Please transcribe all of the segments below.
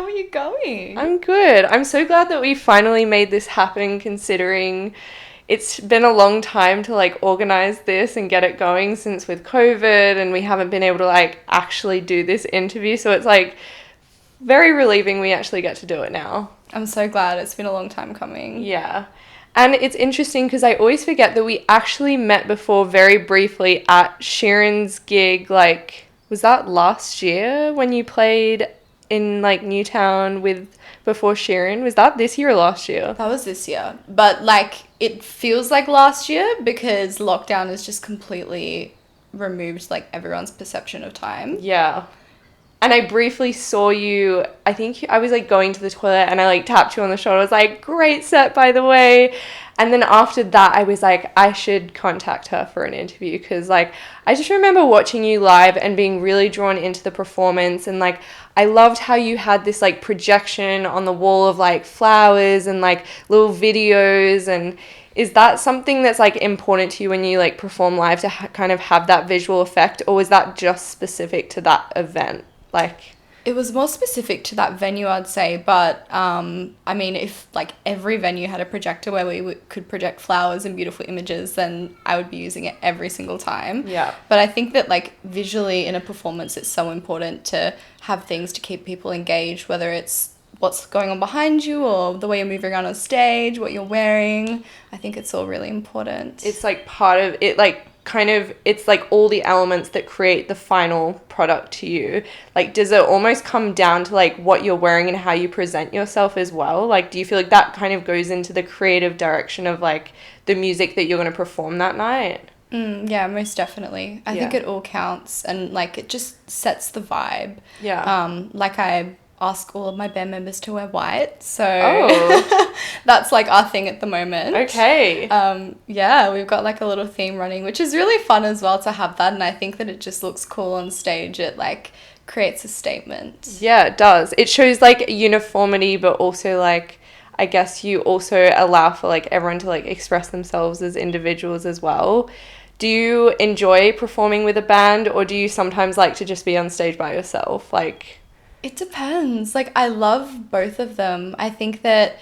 How are you going? I'm good. I'm so glad that we finally made this happen, considering it's been a long time to like organize this and get it going since with COVID, and we haven't been able to like actually do this interview. So it's like very relieving we actually get to do it now. I'm so glad. It's been a long time coming. Yeah. And it's interesting because I always forget that we actually met before very briefly at Sheeran's gig. Like, was that last year when you played in like Newtown with before Sheeran? Was that this year or last year? That was this year. But like it feels like last year because lockdown has just completely removed like everyone's perception of time. Yeah. And I briefly saw you, I think I was like going to the toilet and I like tapped you on the shoulder. I was like, great set, by the way. And then after that, I was like, I should contact her for an interview because like, I just remember watching you live and being really drawn into the performance. And like, I loved how you had this like projection on the wall of like flowers and like little videos. And is that something that's like important to you when you like perform live to kind of have that visual effect, or was that just specific to that event? Like, It was more specific to that venue, I'd say. But I mean, if like every venue had a projector where we could project flowers and beautiful images, then I would be using it every single time. yeah. But I think that like visually in a performance, it's so important to have things to keep people engaged, whether it's what's going on behind you or the way you're moving around on stage, what you're wearing. I think it's all really important. It's like part of it, like kind of, it's like all the elements that create the final product to you. Like, does it almost come down to like what you're wearing and how you present yourself as well? Like, do you feel like that kind of goes into the creative direction of like the music that you're going to perform that night? Yeah, most definitely. I think it all counts, and like it just sets the vibe. Yeah. Like I ask all of my band members to wear white, so Oh. that's like our thing at the moment. Okay. Yeah, we've got like a little theme running, which is really fun as well to have that, and I think that it just looks cool on stage. It like creates a statement. Yeah, it does. It shows like uniformity, but also like, I guess you also allow for like everyone to like express themselves as individuals as well. Do you enjoy performing with a band, or do you sometimes like to just be on stage by yourself? Like, It depends. Like, I love both of them. I think that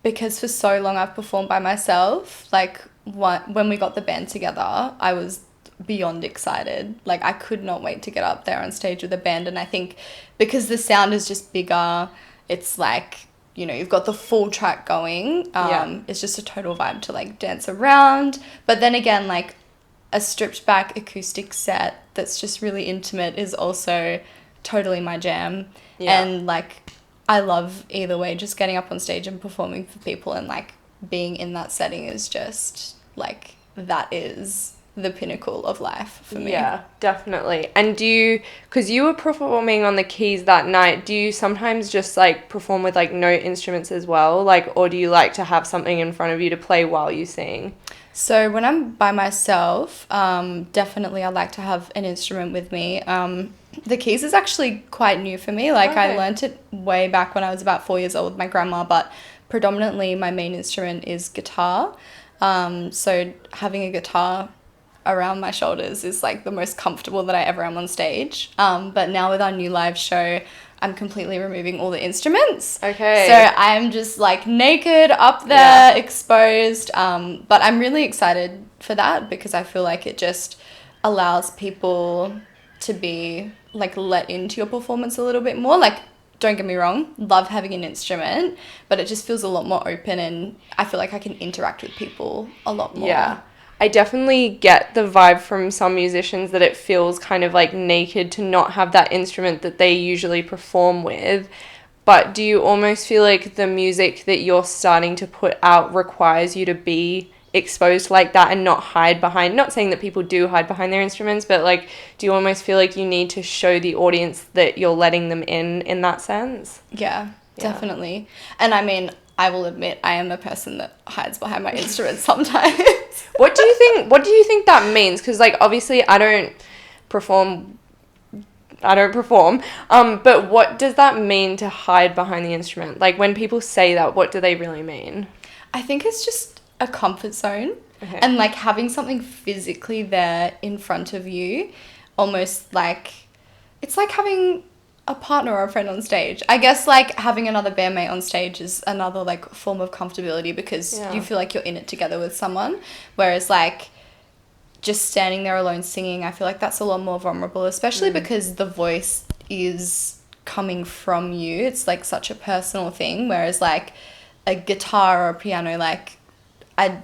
because for so long I've performed by myself, like, when we got the band together, I was beyond excited. Like, I could not wait to get up there on stage with the band. And I think because the sound is just bigger, it's like, you know, you've got the full track going. It's just a total vibe to, like, dance around. But then again, like, a stripped back acoustic set that's just really intimate is also totally my jam. Yeah. And like I love either way, just getting up on stage and performing for people and like being in that setting is just like, that is the pinnacle of life for me. yeah, definitely. And do you, because you were performing on the keys that night, do you sometimes just like perform with like no instruments as well? Like, or do you like to have something in front of you to play while you sing? So when I'm by myself, definitely I like to have an instrument with me. The keys is actually quite new for me. Like, I learnt it way back when I was about 4 years old with my grandma, but predominantly my main instrument is guitar. So having a guitar around my shoulders is like the most comfortable that I ever am on stage. But now with our new live show, I'm completely removing all the instruments. Okay. So I'm just like naked up there, exposed. But I'm really excited for that because I feel like it just allows people to be like let into your performance a little bit more. Like, don't get me wrong, love having an instrument, but it just feels a lot more open and I feel like I can interact with people a lot more. Yeah. I definitely get the vibe from some musicians that it feels kind of like naked to not have that instrument that they usually perform with. But do you almost feel like the music that you're starting to put out requires you to be exposed like that and not hide behind, not saying that people do hide behind their instruments, but like, do you almost feel like you need to show the audience that you're letting them in that sense? Yeah, definitely. And I mean, I will admit I am a person that hides behind my instrument sometimes. What do you think that means? Because like, obviously I don't perform, but what does that mean to hide behind the instrument? Like, when people say that, what do they really mean? I think it's just a comfort zone. Okay. And like having something physically there in front of you, almost like, it's like having a partner or a friend on stage. I guess like having another bandmate on stage is another like form of comfortability because you feel like you're in it together with someone. Whereas like just standing there alone singing, I feel like that's a lot more vulnerable, especially because the voice is coming from you. It's like such a personal thing. Whereas like a guitar or a piano, like I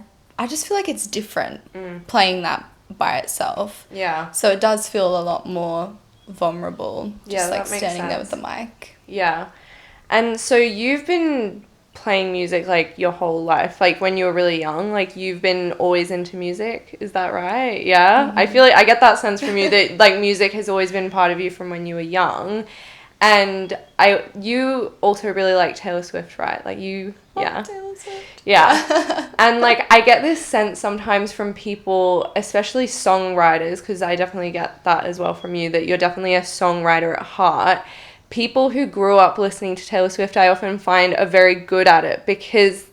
just feel like it's different playing that by itself. Yeah. So it does feel a lot more vulnerable, just like that makes standing there with sense. the mic. Yeah. And so you've been playing music like your whole life, like when you were really young, like you've been always into music, is that right? Yeah. I feel like I get that sense from you that like music has always been part of you from when you were young. And you also really like Taylor Swift, right? Like you, yeah. Taylor Swift. Yeah. And like I get this sense sometimes from people, especially songwriters, because I definitely get that as well from you, that you're definitely a songwriter at heart. People who grew up listening to Taylor Swift, I often find are very good at it because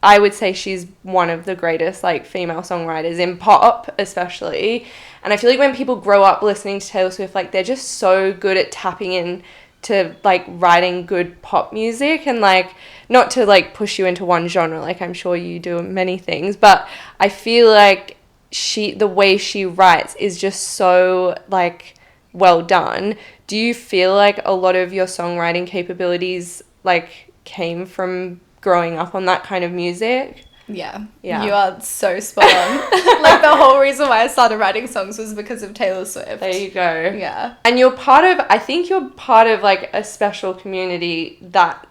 I would say she's one of the greatest like female songwriters in pop especially. And I feel like when people grow up listening to Taylor Swift, like they're just so good at tapping in to like writing good pop music, and like not to like push you into one genre, like I'm sure you do many things, but I feel like the way she writes is just so like well done. Do you feel like a lot of your songwriting capabilities like came from growing up on that kind of music? Yeah. Yeah. You are so spot on. Like the whole reason why I started writing songs was because of Taylor Swift. There you go. Yeah. And I think you're part of like a special community that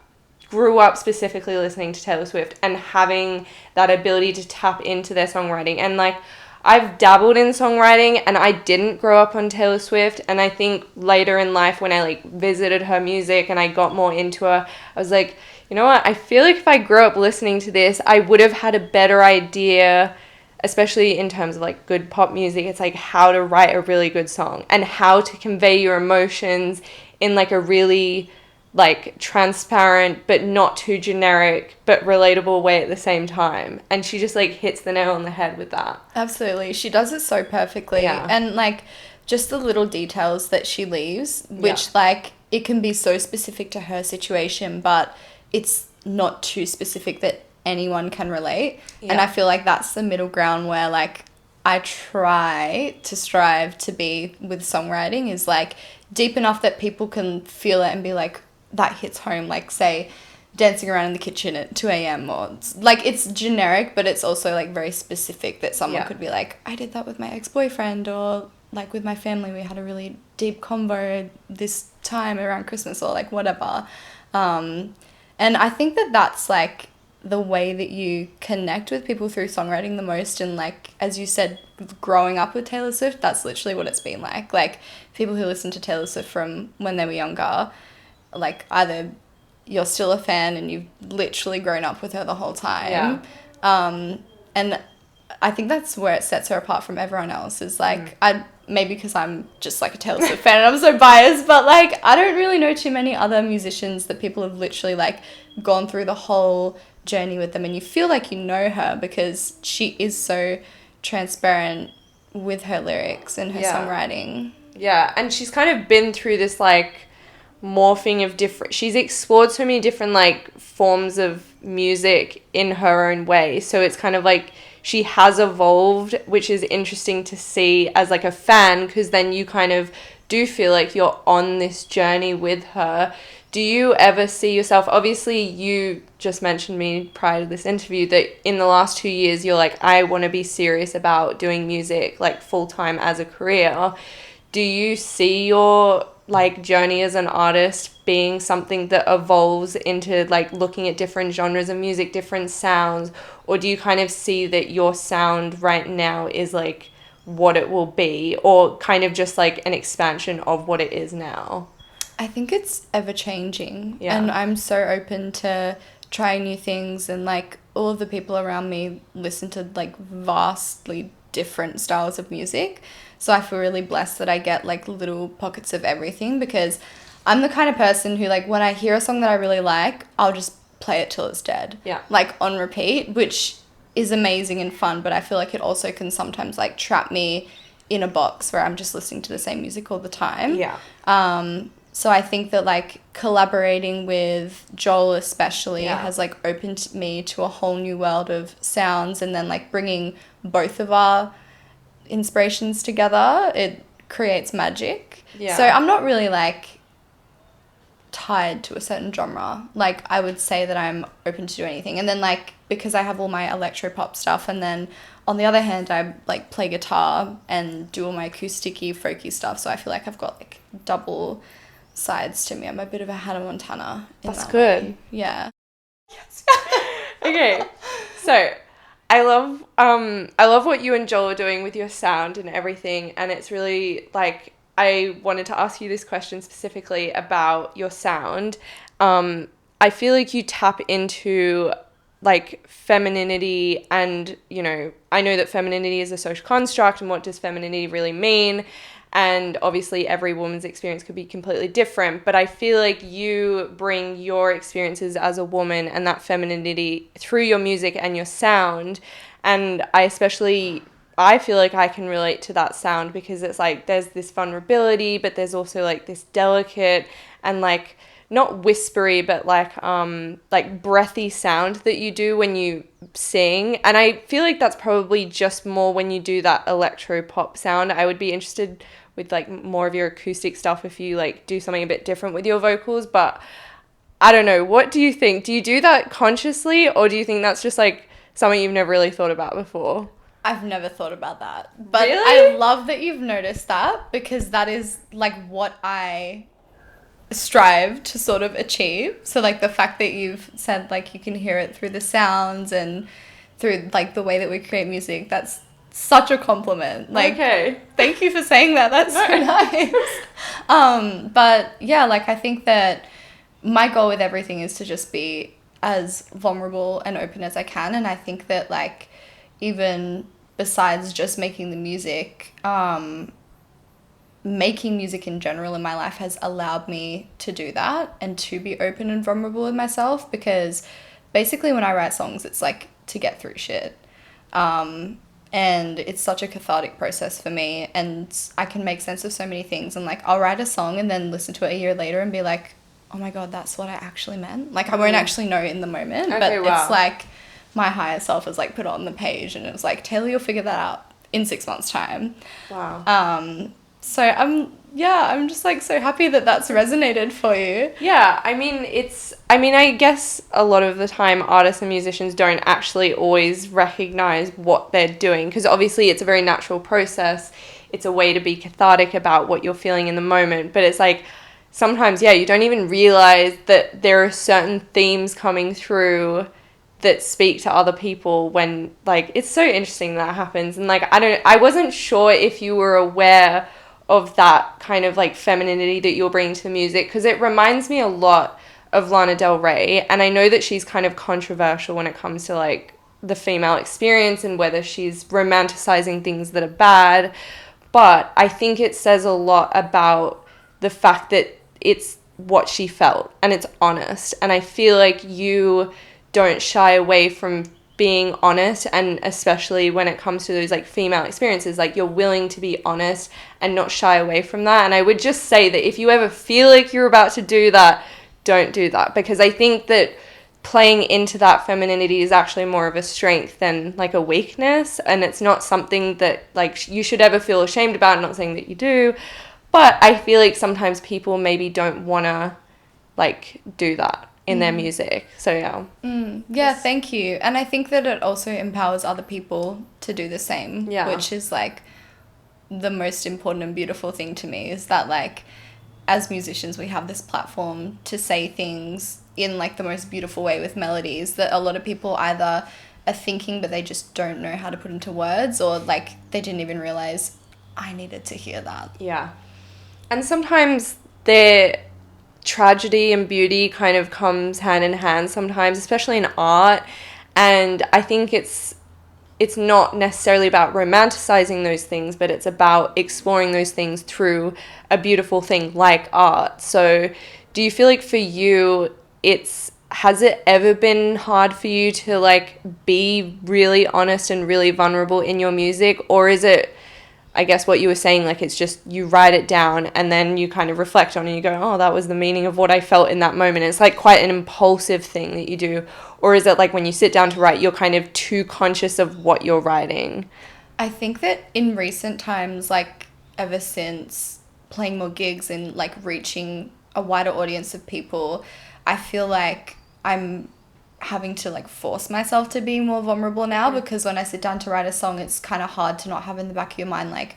grew up specifically listening to Taylor Swift and having that ability to tap into their songwriting. And like I've dabbled in songwriting and I didn't grow up on Taylor Swift, and I think later in life when I like visited her music and I got more into her, I was like, you know what, I feel like if I grew up listening to this, I would have had a better idea, especially in terms of like good pop music. It's like how to write a really good song and how to convey your emotions in like a really like transparent but not too generic but relatable way at the same time. And she just like hits the nail on the head with that. Absolutely. She does it so perfectly. Yeah. And like just the little details that she leaves, which like it can be so specific to her situation, but it's not too specific that anyone can relate. Yeah. And I feel like that's the middle ground where like I try to strive to be with songwriting, is like deep enough that people can feel it and be like, that hits home. Like say dancing around in the kitchen at 2 a.m. or like it's generic, but it's also like very specific that someone could be like, I did that with my ex-boyfriend, or like with my family we had a really deep convo this time around Christmas, or like whatever. And I think that that's like the way that you connect with people through songwriting the most. And like as you said, growing up with Taylor Swift, that's literally what it's been like people who listen to Taylor Swift from when they were younger, like either you're still a fan and you've literally grown up with her the whole time. And I think that's where it sets her apart from everyone else, is like maybe because I'm just like a Taylor Swift fan and I'm so biased, but like I don't really know too many other musicians that people have literally like gone through the whole journey with them, and you feel like you know her because she is so transparent with her lyrics and her songwriting. Yeah, and she's kind of been through this like morphing of she's explored so many different like forms of music in her own way, so it's kind of like she has evolved, which is interesting to see as like a fan, because then you kind of do feel like you're on this journey with her. Do you ever see yourself, obviously you just mentioned me prior to this interview that in the last 2 years you're like, I want to be serious about doing music like full-time as a career. Do you see your like journey as an artist being something that evolves into like looking at different genres of music, different sounds, or do you kind of see that your sound right now is like what it will be, or kind of just like an expansion of what it is now? I think it's ever changing, and I'm so open to trying new things, and like all of the people around me listen to like vastly different styles of music. So I feel really blessed that I get like little pockets of everything, because I'm the kind of person who like when I hear a song that I really like, I'll just play it till it's dead. Yeah. Like on repeat, which is amazing and fun, but I feel like it also can sometimes like trap me in a box where I'm just listening to the same music all the time. Yeah. So I think that like collaborating with Joel especially Yeah. has like opened me to a whole new world of sounds, and then like bringing both of our inspirations together, it creates magic. So Yeah. I'm not really like tied to a certain genre. Like I would say that I'm open to do anything. And then like because I have all my electropop stuff, and then on the other hand I like play guitar and do all my acousticy folky stuff. So I feel like I've got like double sides to me. I'm a bit of a Hannah Montana in That's that good. way. Yeah. Okay. So I love what you and Joel are doing with your sound and everything, and it's really like I wanted to ask you this question specifically about your sound. I feel like you tap into like femininity, and you know, I know that femininity is a social construct, and what does femininity really mean? And obviously every woman's experience could be completely different, but I feel like you bring your experiences as a woman and that femininity through your music and your sound. And I feel like I can relate to that sound, because it's like there's this vulnerability, but there's also like this delicate and like not whispery, but like breathy sound that you do when you sing. And I feel like that's probably just more when you do that electro pop sound. I would be interested with like more of your acoustic stuff if you like do something a bit different with your vocals. But I don't know, what do you think? Do you do that consciously, or do you think that's just like something you've never really thought about before? I've never thought about that. But I Really? love that you've noticed that, because that is like what I strive to sort of achieve. So like the fact that you've said like you can hear it through the sounds and through like the way that we create music, that's such a compliment. Like Okay. thank you for saying that. That's so nice. But yeah, like I think that my goal with everything is to just be as vulnerable and open as I can, and I think that like even besides just making the music, making music in general in my life has allowed me to do that and to be open and vulnerable with myself, because basically when I write songs it's like to get through shit, and it's such a cathartic process for me, and I can make sense of so many things, and like I'll write a song and then listen to it a year later and be like, oh my god, that's what I actually meant. Like I won't actually know in the moment, but Okay, wow. it's like my higher self has like put it on the page and it was like, Taylor, you'll figure that out in 6 months time. Wow. So I'm just like so happy that that's resonated for you. Yeah, I mean, I guess a lot of the time artists and musicians don't actually always recognize what they're doing, because obviously it's a very natural process. It's a way to be cathartic about what you're feeling in the moment, but it's like sometimes, yeah, you don't even realize that there are certain themes coming through that speak to other people when, like, it's so interesting that happens. And like I wasn't sure if you were aware of that kind of like femininity that you're bringing to the music, because it reminds me a lot of Lana Del Rey, and I know that she's kind of controversial when it comes to like the female experience and whether she's romanticizing things that are bad, but I think it says a lot about the fact that it's what she felt and it's honest, and I feel like you don't shy away from being honest, and especially when it comes to those like female experiences, like you're willing to be honest and not shy away from that. And I would just say that if you ever feel like you're about to do that, don't do that, because I think that playing into that femininity is actually more of a strength than like a weakness, and it's not something that like you should ever feel ashamed about. I'm not saying that you do, but I feel like sometimes people maybe don't want to like do that in their music. So yeah. Yeah, thank you. And I think that it also empowers other people to do the same, Yeah. which is like the most important and beautiful thing to me, is that like as musicians we have this platform to say things in like the most beautiful way with melodies that a lot of people either are thinking but they just don't know how to put into words, or like they didn't even realize I needed to hear that. Yeah. And sometimes their tragedy and beauty kind of comes hand in hand sometimes, especially in art. And I think it's not necessarily about romanticizing those things, but it's about exploring those things through a beautiful thing like art. So do you feel like for you has it ever been hard for you to like be really honest and really vulnerable in your music, or is it I guess what you were saying, like it's just you write it down and then you kind of reflect on it and you go, oh, that was the meaning of what I felt in that moment. It's like quite an impulsive thing that you do. Or is it like when you sit down to write, you're kind of too conscious of what you're writing? I think that in recent times, like ever since playing more gigs and like reaching a wider audience of people, I feel like I'm having to like force myself to be more vulnerable now, because when I sit down to write a song, it's kind of hard to not have in the back of your mind like,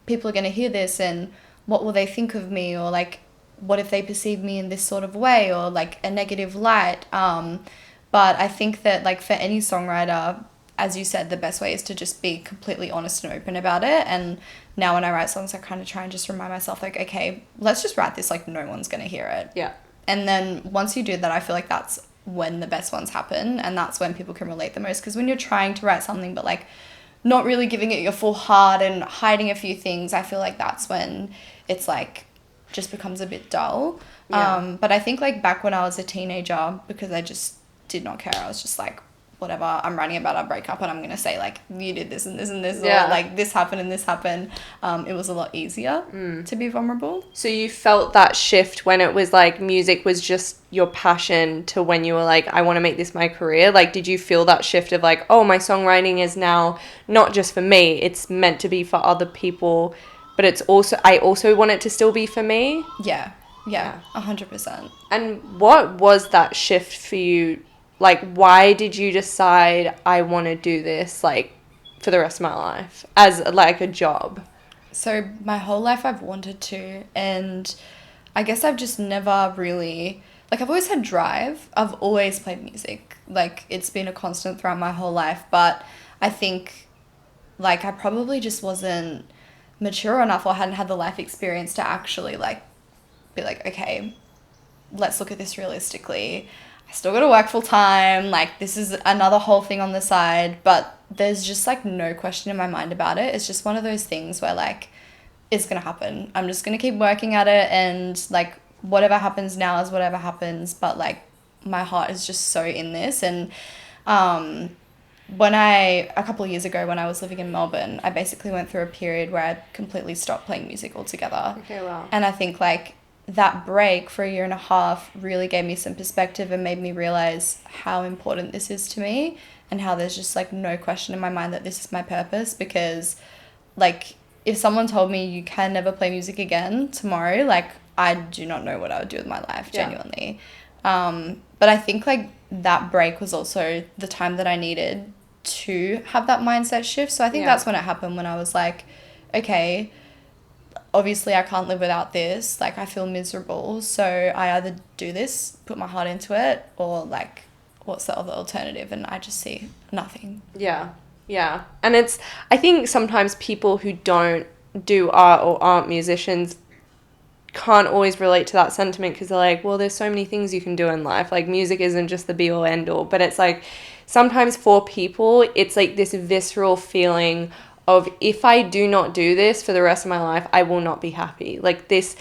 people are going to hear this and what will they think of me, or like what if they perceive me in this sort of way, or like a negative light. But I think that like for any songwriter, as you said, the best way is to just be completely honest and open about it. And now when I write songs, I kind of try and just remind myself like, okay, let's just write this like no one's going to hear it. Yeah. And then once you do that, I feel like that's when the best ones happen, and that's when people can relate the most. Because when you're trying to write something but like not really giving it your full heart and hiding a few things, I feel like that's when it's like just becomes a bit dull. Yeah. But I think like back when I was a teenager, because I just did not care, I was just like, whatever, I'm writing about our breakup and I'm going to say like, you did this and this and this, Yeah. or like this happened and this happened. It was a lot easier to be vulnerable. So you felt that shift when it was like music was just your passion to when you were like, I want to make this my career? Like, did you feel that shift of like, oh, my songwriting is now not just for me, it's meant to be for other people, but it's also, I also want it to still be for me? Yeah, 100%. And what was that shift for you? Like, why did you decide I want to do this, like, for the rest of my life as, like, a job? So my whole life I've wanted to, and I guess I've just never really, like, I've always had drive. I've always played music. Like, it's been a constant throughout my whole life. But I think, like, I probably just wasn't mature enough or hadn't had the life experience to actually, like, be like, okay, let's look at this realistically. I still got to work full time. Like, this is another whole thing on the side, but there's just like no question in my mind about it. It's just one of those things where like, it's going to happen. I'm just going to keep working at it, and like, whatever happens now is whatever happens. But like, my heart is just so in this. And, a couple of years ago when I was living in Melbourne, I basically went through a period where I completely stopped playing music altogether. Okay, wow. And I think like, that break for a year and a half really gave me some perspective and made me realize how important this is to me, and how there's just like no question in my mind that this is my purpose. Because like, if someone told me you can never play music again tomorrow, like, I do not know what I would do with my life, genuinely. But I think like that break was also the time that I needed to have that mindset shift. So I think that's when it happened, when I was like, okay, obviously I can't live without this. Like, I feel miserable. So I either do this, put my heart into it, or like, what's the other alternative? And I just see nothing. Yeah. And it's, I think sometimes people who don't do art or aren't musicians can't always relate to that sentiment, because they're like, well, there's so many things you can do in life. Like, music isn't just the be all end all. But it's like, sometimes for people, it's like this visceral feeling of, if I do not do this for the rest of my life, I will not be happy. Like this,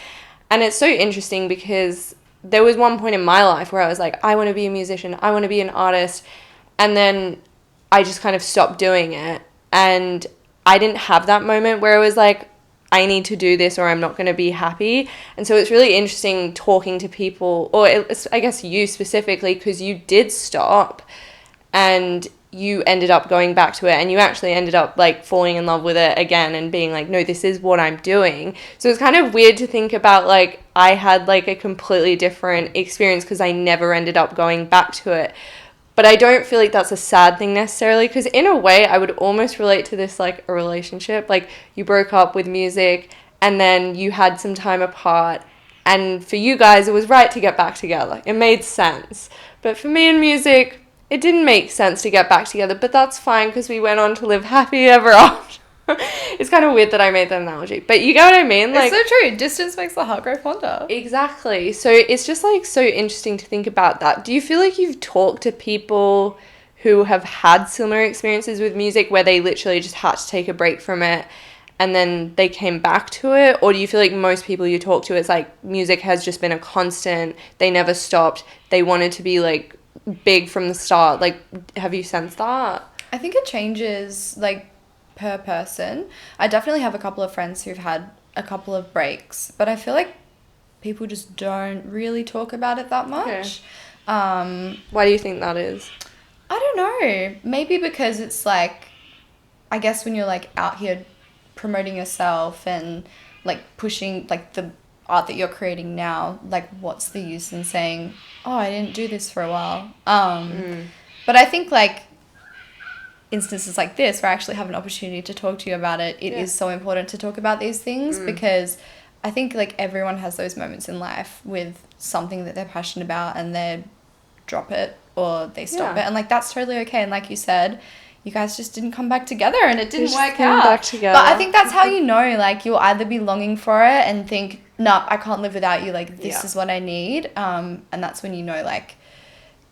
and it's so interesting because there was one point in my life where I was like, I want to be a musician, I want to be an artist, and then I just kind of stopped doing it. And I didn't have that moment where it was like, I need to do this or I'm not going to be happy. And so it's really interesting talking to people, or it's, I guess you specifically, because you did stop and you ended up going back to it, and you actually ended up like falling in love with it again and being like, no, this is what I'm doing. So it's kind of weird to think about, like, I had like a completely different experience because I never ended up going back to it. But I don't feel like that's a sad thing necessarily, because in a way I would almost relate to this like a relationship. Like, you broke up with music and then you had some time apart, and for you guys it was right to get back together. It made sense. But for me and music, it didn't make sense to get back together, but that's fine because we went on to live happy ever after. It's kind of weird that I made that analogy, but you get what I mean? Like, it's so true. Distance makes the heart grow fonder. Exactly. So it's just like so interesting to think about that. Do you feel like you've talked to people who have had similar experiences with music where they literally just had to take a break from it and then they came back to it? Or do you feel like most people you talk to, it's like music has just been a constant, they never stopped, they wanted to be like big from the start? Like, have you sensed that? I think it changes, like, per person. I definitely have a couple of friends who've had a couple of breaks, but I feel like people just don't really talk about it that much. Why do you think that is? I don't know. Maybe because it's like, I guess when you're like out here promoting yourself and like pushing like the art that you're creating now, like what's the use in saying, oh, I didn't do this for a while. But I think like instances like this where I actually have an opportunity to talk to you about it, it is so important to talk about these things because I think like everyone has those moments in life with something that they're passionate about and they drop it or they stop it, and like that's totally okay. And like you said, you guys just didn't come back together and it didn't work out. Back together. But I think that's how you know, like you'll either be longing for it and think, no, I can't live without you, like this is what I need, and that's when you know, like,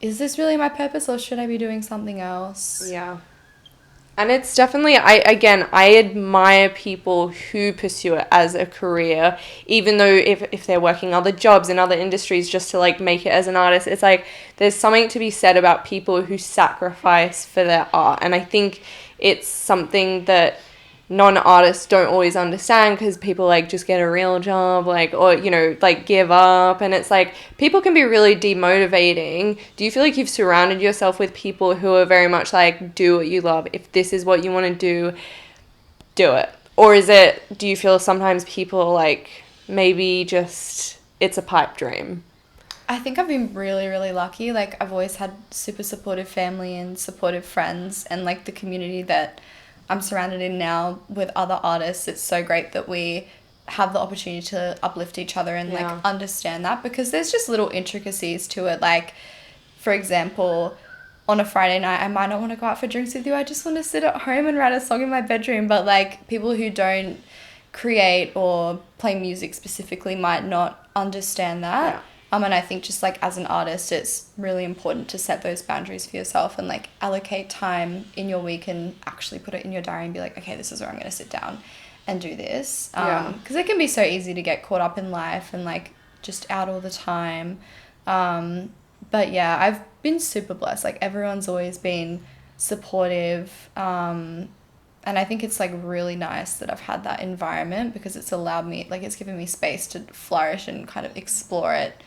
is this really my purpose or should I be doing something else? Yeah. And it's definitely, I admire people who pursue it as a career, even though if they're working other jobs in other industries just to like make it as an artist, it's like there's something to be said about people who sacrifice for their art. And I think it's something that non-artists don't always understand because people like just get a real job, like, or you know, like give up, and it's like people can be really demotivating. Do you feel like you've surrounded yourself with people who are very much like, do what you love, if this is what you want to do it? Or is it, do you feel sometimes people like maybe just it's a pipe dream? I think I've been really, really lucky. Like I've always had super supportive family and supportive friends, and like the community that I'm surrounded in now with other artists. It's so great that we have the opportunity to uplift each other and like understand that, because there's just little intricacies to it. Like, for example, on a Friday night, I might not want to go out for drinks with you. I just want to sit at home and write a song in my bedroom. But like people who don't create or play music specifically might not understand that. Yeah. And I think just like as an artist, it's really important to set those boundaries for yourself and like allocate time in your week and actually put it in your diary and be like, okay, this is where I'm going to sit down and do this. Because it can be so easy to get caught up in life and like just out all the time. But yeah, I've been super blessed. Like everyone's always been supportive. And I think it's like really nice that I've had that environment because it's allowed me, like it's given me space to flourish and kind of explore it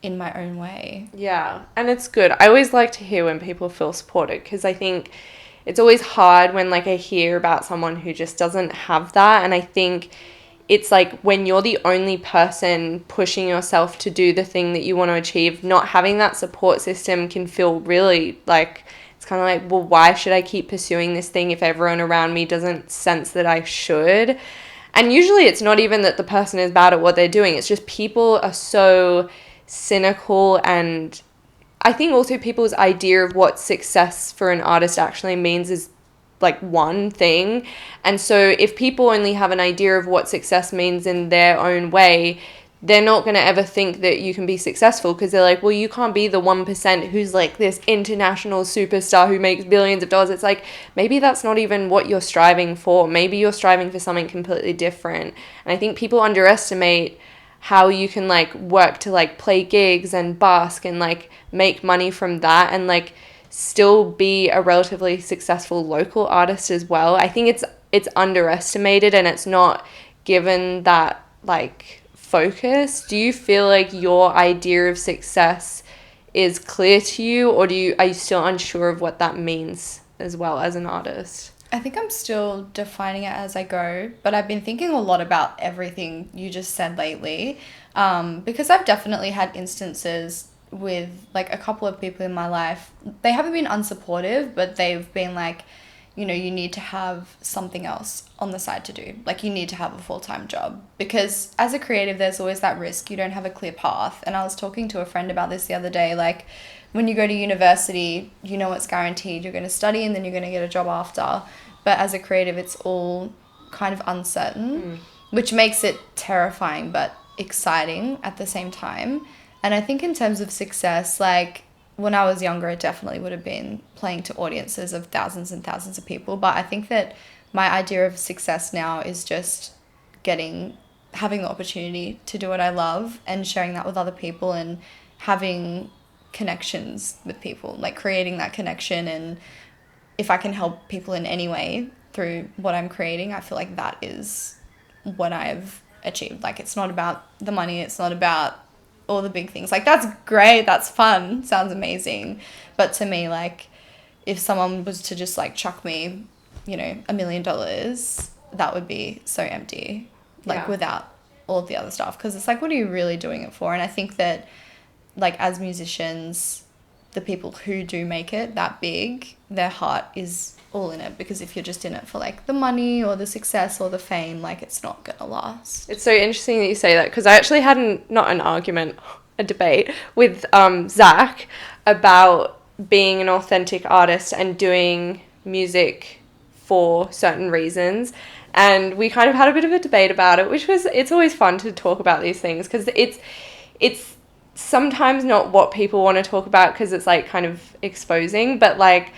in my own way. Yeah, and it's good. I always like to hear when people feel supported because I think it's always hard when like I hear about someone who just doesn't have that, and I think it's like when you're the only person pushing yourself to do the thing that you want to achieve, not having that support system can feel really like, it's kind of like, well, why should I keep pursuing this thing if everyone around me doesn't sense that I should? And usually it's not even that the person is bad at what they're doing, it's just people are so cynical, and I think also people's idea of what success for an artist actually means is like one thing. And so if people only have an idea of what success means in their own way, they're not going to ever think that you can be successful because they're like, well, you can't be the 1% who's like this international superstar who makes billions of dollars. It's like, maybe that's not even what you're striving for. Maybe you're striving for something completely different. And I think people underestimate how you can like work to like play gigs and busk and like make money from that and like still be a relatively successful local artist as well. I think it's underestimated and it's not given that like focus. Do you feel like your idea of success is clear to you, or are you still unsure of what that means as well as an artist? I think I'm still defining it as I go, but I've been thinking a lot about everything you just said lately, because I've definitely had instances with like a couple of people in my life. They haven't been unsupportive, but they've been like, you know, you need to have something else on the side to do. Like you need to have a full-time job, because as a creative, there's always that risk. You don't have a clear path. And I was talking to a friend about this the other day, like when you go to university, you know it's guaranteed. You're going to study and then you're going to get a job after. But as a creative, it's all kind of uncertain, which makes it terrifying but exciting at the same time. And I think in terms of success, like when I was younger, it definitely would have been playing to audiences of thousands and thousands of people. But I think that my idea of success now is just having the opportunity to do what I love and sharing that with other people and having connections with people, like creating that connection. And if I can help people in any way, through what I'm creating, I feel like that is what I've achieved. Like, it's not about the money, it's not about all the big things. Like, that's great, that's fun, sounds amazing. But to me, like, if someone was to just like chuck me, you know, $1 million, that would be so empty, like without all of the other stuff. Because it's like, what are you really doing it for? And I think that, like, as musicians, the people who do make it that big, their heart is all in it. Because if you're just in it for like the money or the success or the fame, like, it's not gonna last. It's so interesting that you say that, because I actually had not an argument, a debate with Zach about being an authentic artist and doing music for certain reasons. And we kind of had a bit of a debate about it, which was, it's always fun to talk about these things, because it's sometimes not what people want to talk about, because it's like kind of exposing. But like,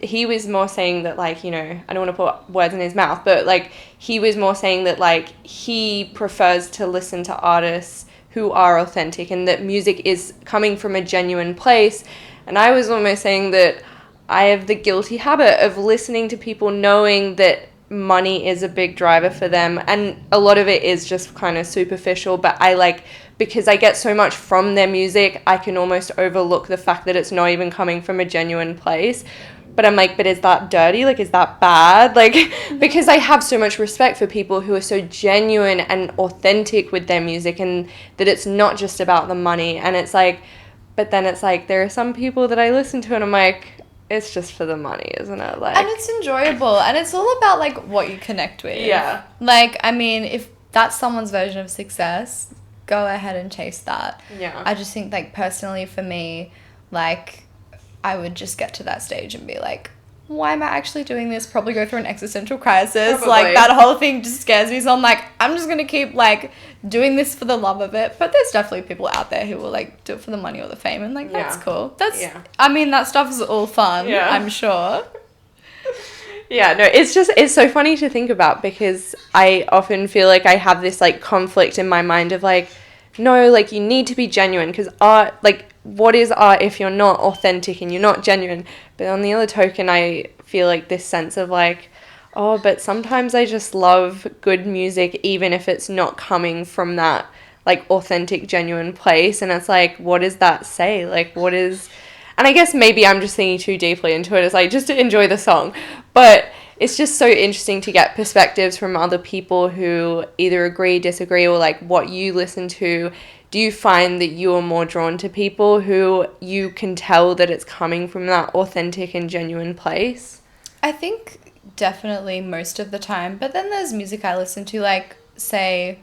he was more saying that, like, you know, I don't want to put words in his mouth, but like, he was more saying that like he prefers to listen to artists who are authentic and that music is coming from a genuine place. And I was almost saying that I have the guilty habit of listening to people knowing that money is a big driver for them, and a lot of it is just kind of superficial, but I like, because I get so much from their music, I can almost overlook the fact that it's not even coming from a genuine place. But I'm like, but is that dirty? Like, is that bad? Like, because I have so much respect for people who are so genuine and authentic with their music, and that it's not just about the money. And it's like, but then it's like, there are some people that I listen to and I'm like, it's just for the money, isn't it? Like, and it's enjoyable, and it's all about like what you connect with. Yeah. Like, I mean, if that's someone's version of success, go ahead and chase that. Yeah. I just think, like, personally for me, like, I would just get to that stage and be like, why am I actually doing this? Probably go through an existential crisis. Probably. Like, that whole thing just scares me. So I'm like, I'm just going to keep, like, doing this for the love of it. But there's definitely people out there who will, like, do it for the money or the fame. And, like, that's cool. That's, I mean, that stuff is all fun, I'm sure. Yeah, no, it's so funny to think about, because I often feel like I have this, like, conflict in my mind of, like, no, like, you need to be genuine, because art, like, what is art if you're not authentic and you're not genuine? But on the other token, I feel like this sense of, like, oh, but sometimes I just love good music, even if it's not coming from that, like, authentic, genuine place. And it's like, what does that say? Like, what is... And I guess maybe I'm just thinking too deeply into it. It's like, just to enjoy the song. But it's just so interesting to get perspectives from other people who either agree, disagree, or like what you listen to. Do you find that you are more drawn to people who you can tell that it's coming from that authentic and genuine place? I think definitely most of the time. But then there's music I listen to, like, say,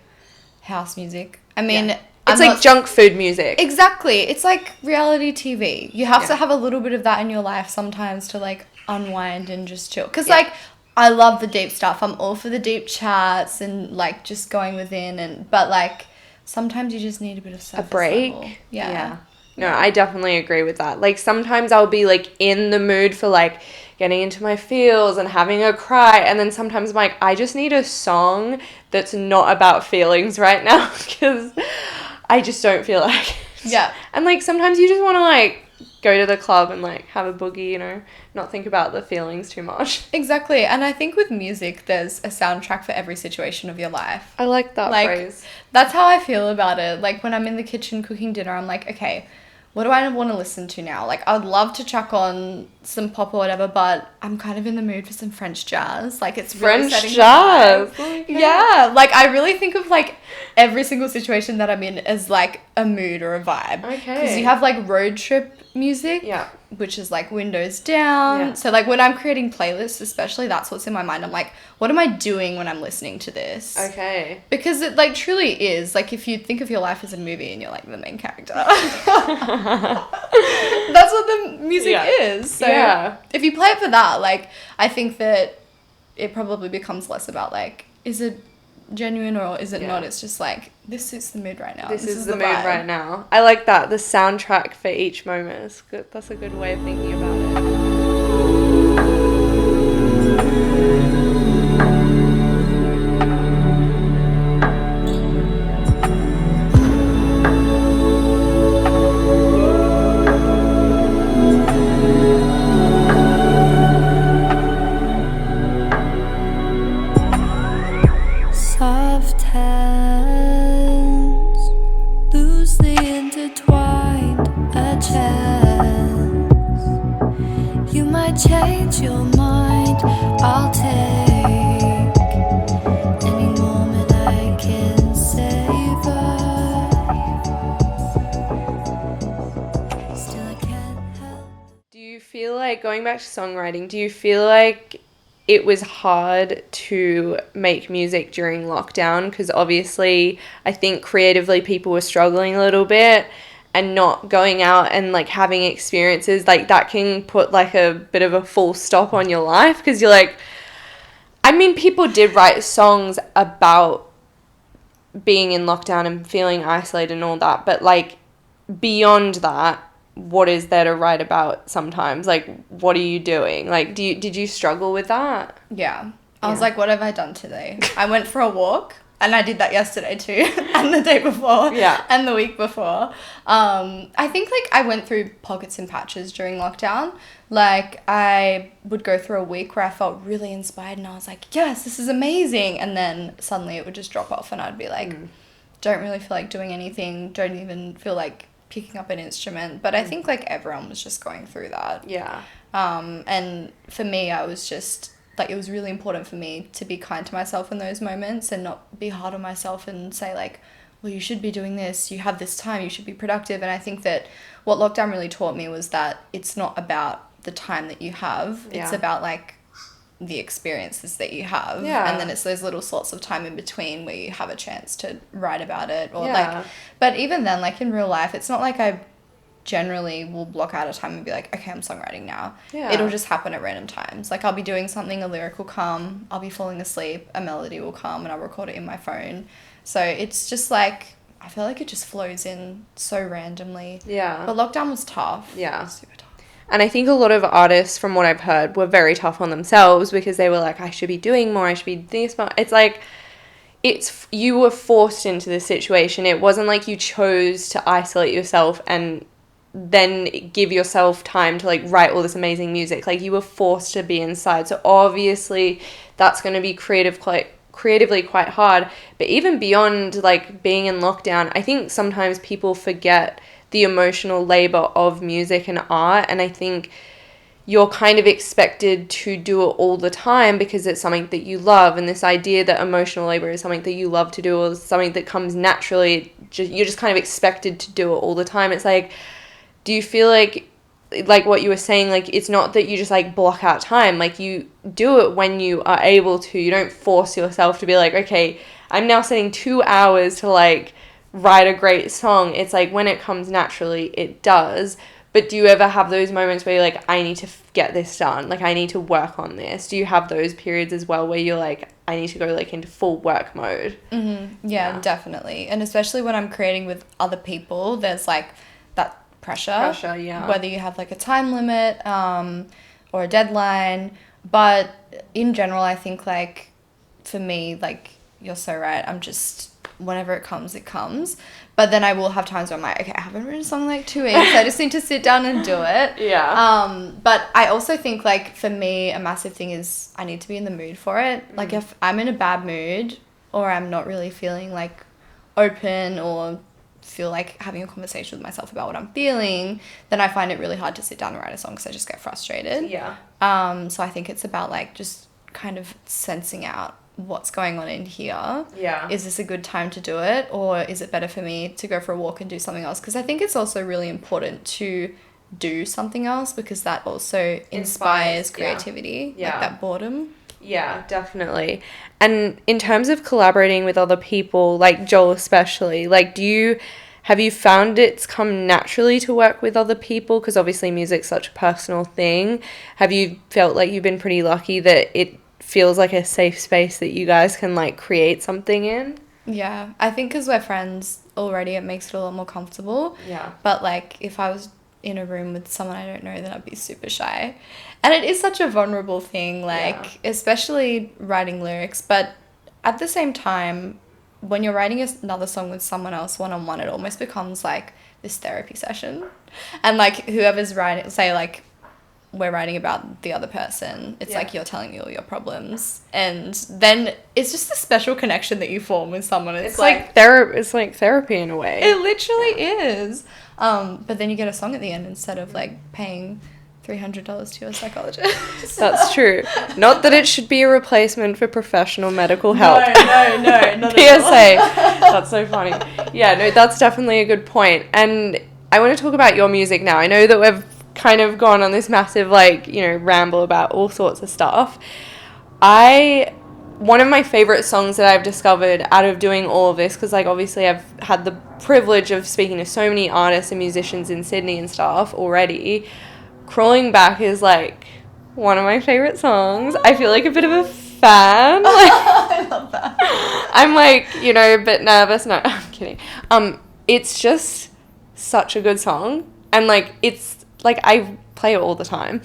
house music. I mean... It's like junk food music. Exactly. It's like reality TV. You have to have a little bit of that in your life sometimes to, like, unwind and just chill. Because, like, I love the deep stuff. I'm all for the deep chats and, like, just going within. But, like, sometimes you just need a bit of surface a break. Level. Yeah. No, I definitely agree with that. Like, sometimes I'll be, like, in the mood for, like, getting into my feels and having a cry. And then sometimes I'm like, I just need a song that's not about feelings right now, because... I just don't feel like it. Yeah. And, like, sometimes you just want to, like, go to the club and, like, have a boogie, you know, not think about the feelings too much. Exactly. And I think with music, there's a soundtrack for every situation of your life. I like that phrase. That's how I feel about it. Like, when I'm in the kitchen cooking dinner, I'm like, okay, what do I want to listen to now? Like, I would love to chuck on some pop or whatever, but I'm kind of in the mood for some French jazz. Like, it's really French jazz. Okay. Yeah. Like, I really think of, like, every single situation that I'm in as, like, a mood or a vibe. Okay. Because you have, like, road trip music. Yeah. Which is, like, windows down. Yeah. So, like, when I'm creating playlists especially, that's what's in my mind. I'm like, what am I doing when I'm listening to this? Okay. Because it, like, truly is. Like, if you think of your life as a movie and you're, like, the main character. That's what the music is. So, if you play it for that, like, I think that it probably becomes less about, like, is it genuine or is it not? It's just like, this suits the mood right now. This is the mood right now. I like that. The soundtrack for each moment is good. That's a good way of thinking about it. You might change your mind. I'll take any moment I can savor. Still I can't help. Do you feel like, going back to songwriting, do you feel like it was hard to make music during lockdown? Because obviously I think creatively people were struggling a little bit, and not going out and like having experiences like that can put like a bit of a full stop on your life, because you're like, I mean, people did write songs about being in lockdown and feeling isolated and all that, but like beyond that, what is there to write about sometimes? Like, what are you doing? Like, did you struggle with that? Yeah. I was like, what have I done today? I went for a walk, and I did that yesterday too, and the day before, Yeah. and the week before. I think like I went through pockets and patches during lockdown. Like I would go through a week where I felt really inspired, and I was like, yes, this is amazing. And then suddenly it would just drop off, and I'd be like, don't really feel like doing anything, don't even feel like picking up an instrument. But I think like everyone was just going through that. Yeah. And for me, I was just like, it was really important for me to be kind to myself in those moments and not be hard on myself and say like, well, you should be doing this, you have this time, you should be productive. And I think that what lockdown really taught me was that it's not about the time that you have, it's about like the experiences that you have. And then it's those little slots of time in between where you have a chance to write about it, or like, but even then, like in real life, it's not like I generally will block out a time and be like, okay, I'm songwriting now. It'll just happen at random times. Like I'll be doing something, a lyric will come, I'll be falling asleep, a melody will come, and I'll record it in my phone. So it's just like, I feel like it just flows in so randomly. But lockdown was tough. Super tough. And I think a lot of artists, from what I've heard, were very tough on themselves, because they were like, I should be doing more, I should be doing this more. It's like, you were forced into this situation. It wasn't like you chose to isolate yourself and then give yourself time to like write all this amazing music. Like you were forced to be inside. So obviously that's going to be creatively quite hard. But even beyond like being in lockdown, I think sometimes people forget the emotional labor of music and art. And I think you're kind of expected to do it all the time because it's something that you love. And this idea that emotional labor is something that you love to do, or something that comes naturally, you're just kind of expected to do it all the time. It's like, do you feel like what you were saying, like it's not that you just like block out time, like you do it when you are able to. You don't force yourself to be like, okay, I'm now setting 2 hours to like write a great song. It's like when it comes naturally, it does. But do you ever have those moments where you're like, I need to get this done, like I need to work on this? Do you have those periods as well where you're like, I need to go like into full work mode? Yeah, definitely. And especially when I'm creating with other people, there's like that pressure, whether you have like a time limit or a deadline. But in general, I think like for me, like you're so right, I'm just, whenever it comes, it comes. But then I will have times where I'm like, okay, I haven't written a song in like 2 weeks, I just need to sit down and do it. But I also think like for me, a massive thing is I need to be in the mood for it. Like if I'm in a bad mood, or I'm not really feeling like open, or feel like having a conversation with myself about what I'm feeling, then I find it really hard to sit down and write a song because I just get frustrated. So I think it's about like just kind of sensing out what's going on in here. Is this a good time to do it, or is it better for me to go for a walk and do something else? Because I think it's also really important to do something else, because that also inspires creativity, like that boredom. Yeah, definitely. And in terms of collaborating with other people, like Joel especially, like have you found it's come naturally to work with other people? Because obviously music's such a personal thing. Have you felt like you've been pretty lucky that it feels like a safe space that you guys can like create something in? Yeah, I think because we're friends already, it makes it a lot more comfortable. But like if I was in a room with someone I don't know, then I'd be super shy. And it is such a vulnerable thing, like especially writing lyrics. But at the same time, when you're writing another song with someone else one-on-one, it almost becomes like this therapy session. And like whoever's writing, say like we're writing about the other person, it's like you're telling me all your problems, and then it's just a special connection that you form with someone. It's like therapy in a way. It literally is. But then you get a song at the end instead of like paying $300 to your psychologist. That's true. Not that it should be a replacement for professional medical help. No, not PSA. That's so funny. Yeah, no, that's definitely a good point. And I want to talk about your music now. I know that we've kind of gone on this massive, like, you know, ramble about all sorts of stuff. One of my favorite songs that I've discovered out of doing all of this, because, like, obviously I've had the privilege of speaking to so many artists and musicians in Sydney and stuff already, Crawling Back is, like, one of my favorite songs. I feel like a bit of a fan. Like, I love that. I'm, like, you know, a bit nervous. No, I'm kidding. It's just such a good song. And, like, it's, like, I play it all the time.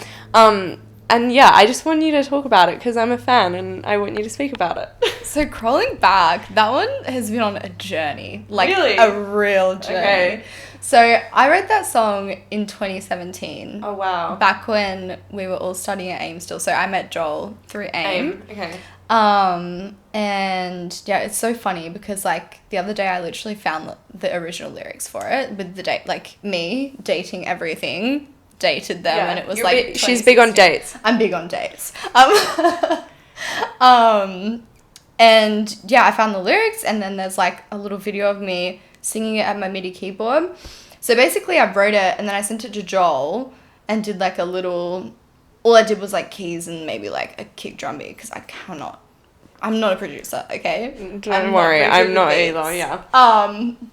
And yeah, I just want you to talk about it because I'm a fan and I want you to speak about it. So Crawling Back, that one has been on a journey. Like, really? A real journey. Okay. So I wrote that song in 2017. Oh, wow. Back when we were all studying at AIM still. So I met Joel through AIM. Okay. And yeah, it's so funny because, like, the other day I literally found the original lyrics for it with the date, like, me dating everything, dated them, and it was like she's big on dates. I'm big on dates. And yeah, I found the lyrics, and then there's like a little video of me singing it at my MIDI keyboard. So basically I wrote it and then I sent it to Joel and did like a little, all I did was like keys and maybe like a kick drum beat because I'm not a producer, okay? Don't worry, I'm not either, yeah.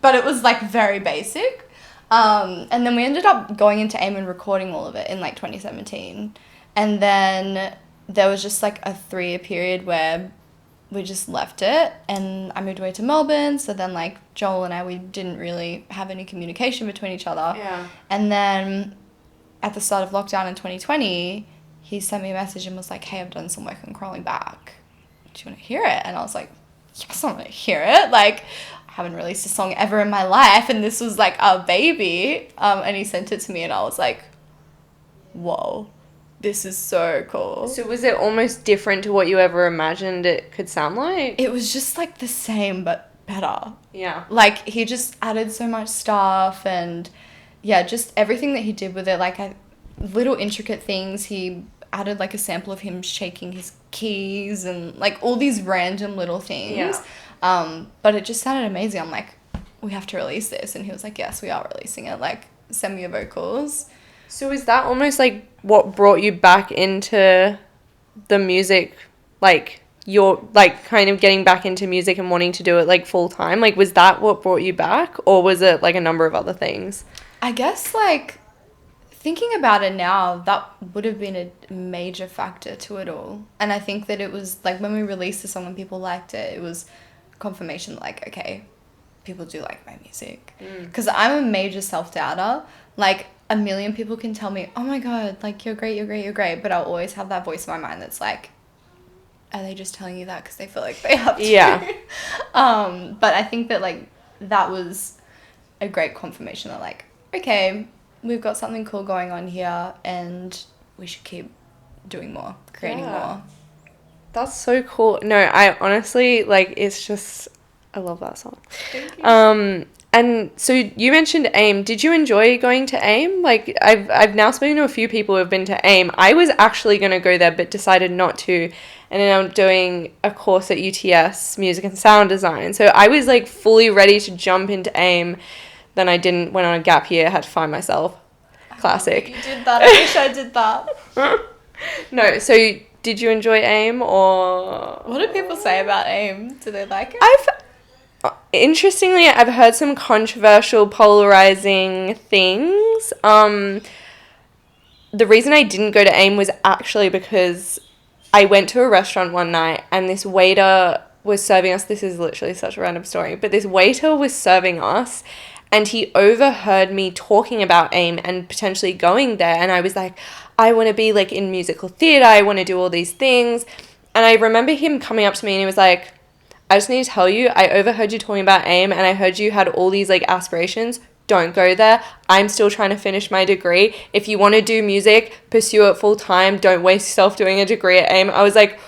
But it was like very basic. And then we ended up going into AIM and recording all of it in like 2017. And then there was just like a 3-year period where we just left it and I moved away to Melbourne. So then like Joel and I, we didn't really have any communication between each other. Yeah. And then at the start of lockdown in 2020, he sent me a message and was like, hey, I've done some work on Crawling Back. Do you want to hear it? And I was like, yes, I want to hear it. Like, I haven't released a song ever in my life, and this was like our baby. And he sent it to me and I was like, whoa, this is so cool. So was it almost different to what you ever imagined it could sound like? It was just like the same but better. Yeah. Like, he just added so much stuff, and yeah, just everything that he did with it, like little intricate things. He added like a sample of him shaking his keys and like all these random little things. Yeah. But it just sounded amazing. I'm like, we have to release this. And he was like, yes, we are releasing it. Like, send me your vocals. So is that almost like what brought you back into the music, like you're like kind of getting back into music and wanting to do it like full time? Like, was that what brought you back, or was it like a number of other things? I guess like thinking about it now, that would have been a major factor to it all. And I think that it was like when we released the song and people liked it, it was confirmation like, okay, people do like my music. Because I'm a major self-doubter. Like, a million people can tell me, oh my god, like, you're great, you're great, you're great, but I'll always have that voice in my mind that's like, are they just telling you that because they feel like they have to? Yeah. But I think that like that was a great confirmation that like, okay, we've got something cool going on here and we should keep doing more, creating more. That's so cool. No, I honestly, like, it's just, I love that song. Thank you. And so you mentioned AIM. Did you enjoy going to AIM? Like, I've now spoken to a few people who have been to AIM. I was actually going to go there, but decided not to. And then I'm doing a course at UTS, music and sound design. So I was like fully ready to jump into AIM. Then I didn't, went on a gap year, had to find myself. Classic. You did that. I wish I did that. No, so did you enjoy AIM, or? What do people say about AIM? Do they like it? Interestingly, I've heard some controversial, polarizing things. The reason I didn't go to AIM was actually because I went to a restaurant one night and this waiter was serving us. This is literally such a random story, but this waiter was serving us and he overheard me talking about AIM and potentially going there. And I was like, I want to be like in musical theatre. I want to do all these things. And I remember him coming up to me and he was like, I just need to tell you, I overheard you talking about AIM and I heard you had all these like aspirations. Don't go there. I'm still trying to finish my degree. If you want to do music, pursue it full time. Don't waste yourself doing a degree at AIM. I was like,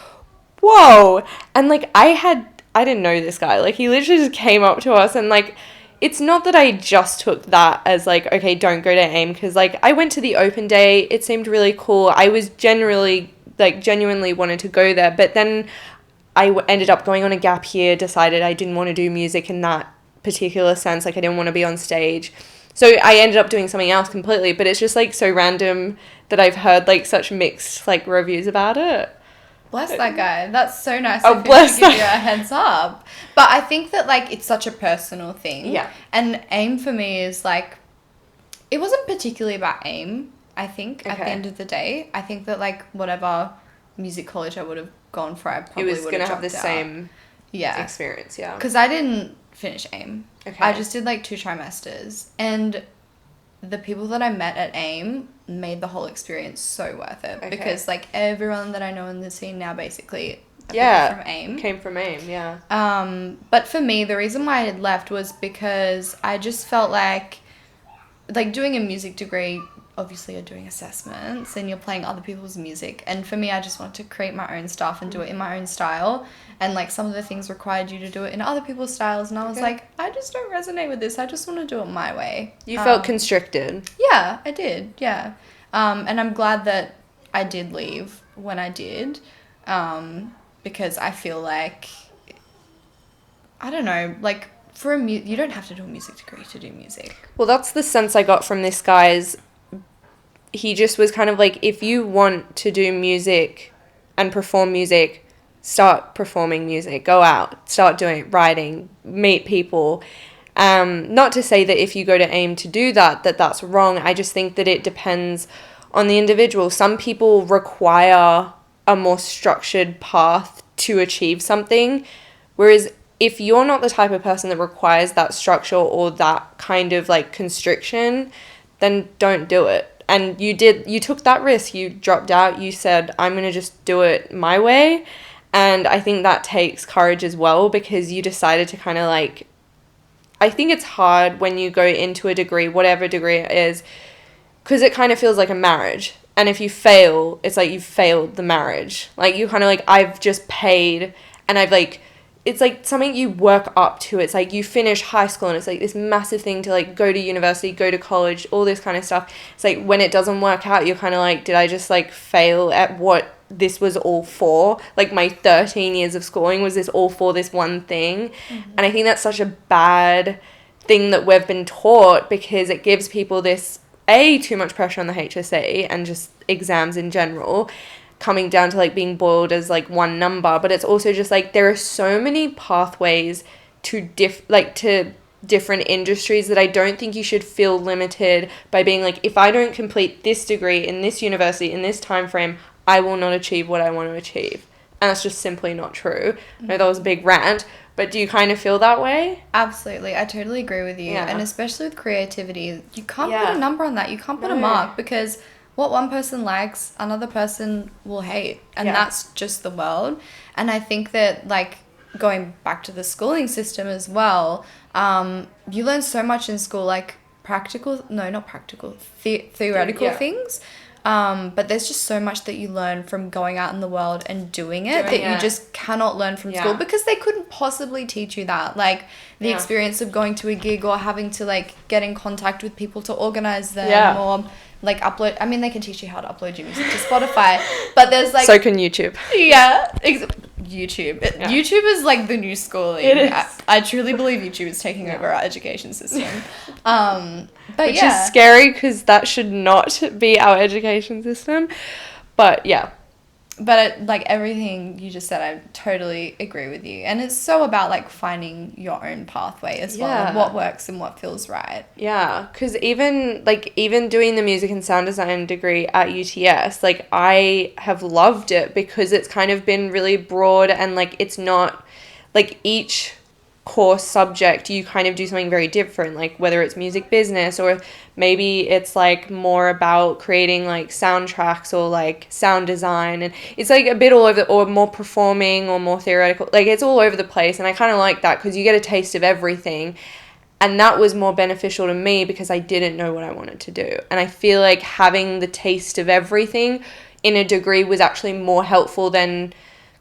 whoa. And like I didn't know this guy. Like he literally just came up to us and like it's not that I just took that as like, okay, don't go to AIM, because like I went to the open day, it seemed really cool. I was genuinely wanted to go there, but then ended up going on a gap year, decided I didn't want to do music in that particular sense, like I didn't want to be on stage. So I ended up doing something else completely, but it's just like so random that I've heard like such mixed like reviews about it. Bless that guy. That's so nice Oh, of him bless to give that you a heads up. But I think that, like, it's such a personal thing. Yeah. And AIM for me is, like, it wasn't particularly about AIM, I think, at the Okay. end of the day. I think that, like, whatever music college I would have gone for, I It probably was would going to have have the same experience, yeah. Because I didn't finish AIM. Okay. I just did, like, 2 trimesters. And the people that I met at AIM made the whole experience so worth it. Okay. Because, like, everyone that I know in the scene now basically are Yeah, people from AIM. came from AIM, yeah. But for me, the reason why I had left was because I just felt like doing a music degree, obviously you're doing assessments and you're playing other people's music. And for me, I just wanted to create my own stuff and do it in my own style. And like some of the things required you to do it in other people's styles. And I was like, I just don't resonate with this. I just want to do it my way. You felt constricted. Yeah, I did. Yeah. And I'm glad that I did leave when I did. Because I feel like, I don't know, like for you don't have to do a music degree to do music. Well, that's the sense I got from this guy's. He just was kind of like, if you want to do music and perform music, start performing music, go out, start doing it, writing, meet people. Not to say that if you go to AIM to do that, that's wrong. I just think that it depends on the individual. Some people require a more structured path to achieve something, whereas if you're not the type of person that requires that structure or that kind of like constriction, then don't do it. And you took that risk, you dropped out, you said, I'm going to just do it my way. And I think that takes courage as well, because you decided to kind of like, I think it's hard when you go into a degree, whatever degree it is, because it kind of feels like a marriage. And if you fail, it's like you've failed the marriage. Like you kind of like, I've just paid and I've like, it's like something you work up to. It's like you finish high school and it's like this massive thing to like go to university, go to college, all this kind of stuff. It's like when it doesn't work out, you're kind of like, did I just like fail at what this was all for? Like my 13 years of schooling, was this all for this one thing? Mm-hmm. And I think that's such a bad thing that we've been taught, because it gives people this, too much pressure on the HSC and just exams in general, coming down to like being boiled as like one number. But it's also just like there are so many pathways to different industries that I don't think you should feel limited by being like, if I don't complete this degree in this university in this time frame, I will not achieve what I want to achieve. And that's just simply not true. Mm-hmm. I know that was a big rant, but do you kind of feel that way? Absolutely. I totally agree with you. Yeah. And especially with creativity, you can't put a number on that. You can't put a mark, because what one person likes, another person will hate. And that's just the world. And I think that, like, going back to the schooling system as well, you learn so much in school, like theoretical things. But there's just so much that you learn from going out in the world and doing it you just cannot learn from school, because they couldn't possibly teach you that. Like the experience of going to a gig or having to like get in contact with people to organize them or like upload. I mean, they can teach you how to upload your music to Spotify, but there's like... So can YouTube. Yeah. YouTube. YouTube is like the new schooling. It is. I truly believe YouTube is taking over our education system. But which is scary, because that should not be our education system. But yeah. But like everything you just said, I totally agree with you. And it's so about like finding your own pathway as well, and what works and what feels right. Yeah, because even doing the music and sound design degree at UTS, like I have loved it, because it's kind of been really broad, and like it's not like each course subject you kind of do something very different, like whether it's music business, or maybe it's like more about creating like soundtracks or like sound design, and it's like a bit all over, or more performing or more theoretical, like it's all over the place. And I kind of like that, because you get a taste of everything, and that was more beneficial to me because I didn't know what I wanted to do. And I feel like having the taste of everything in a degree was actually more helpful than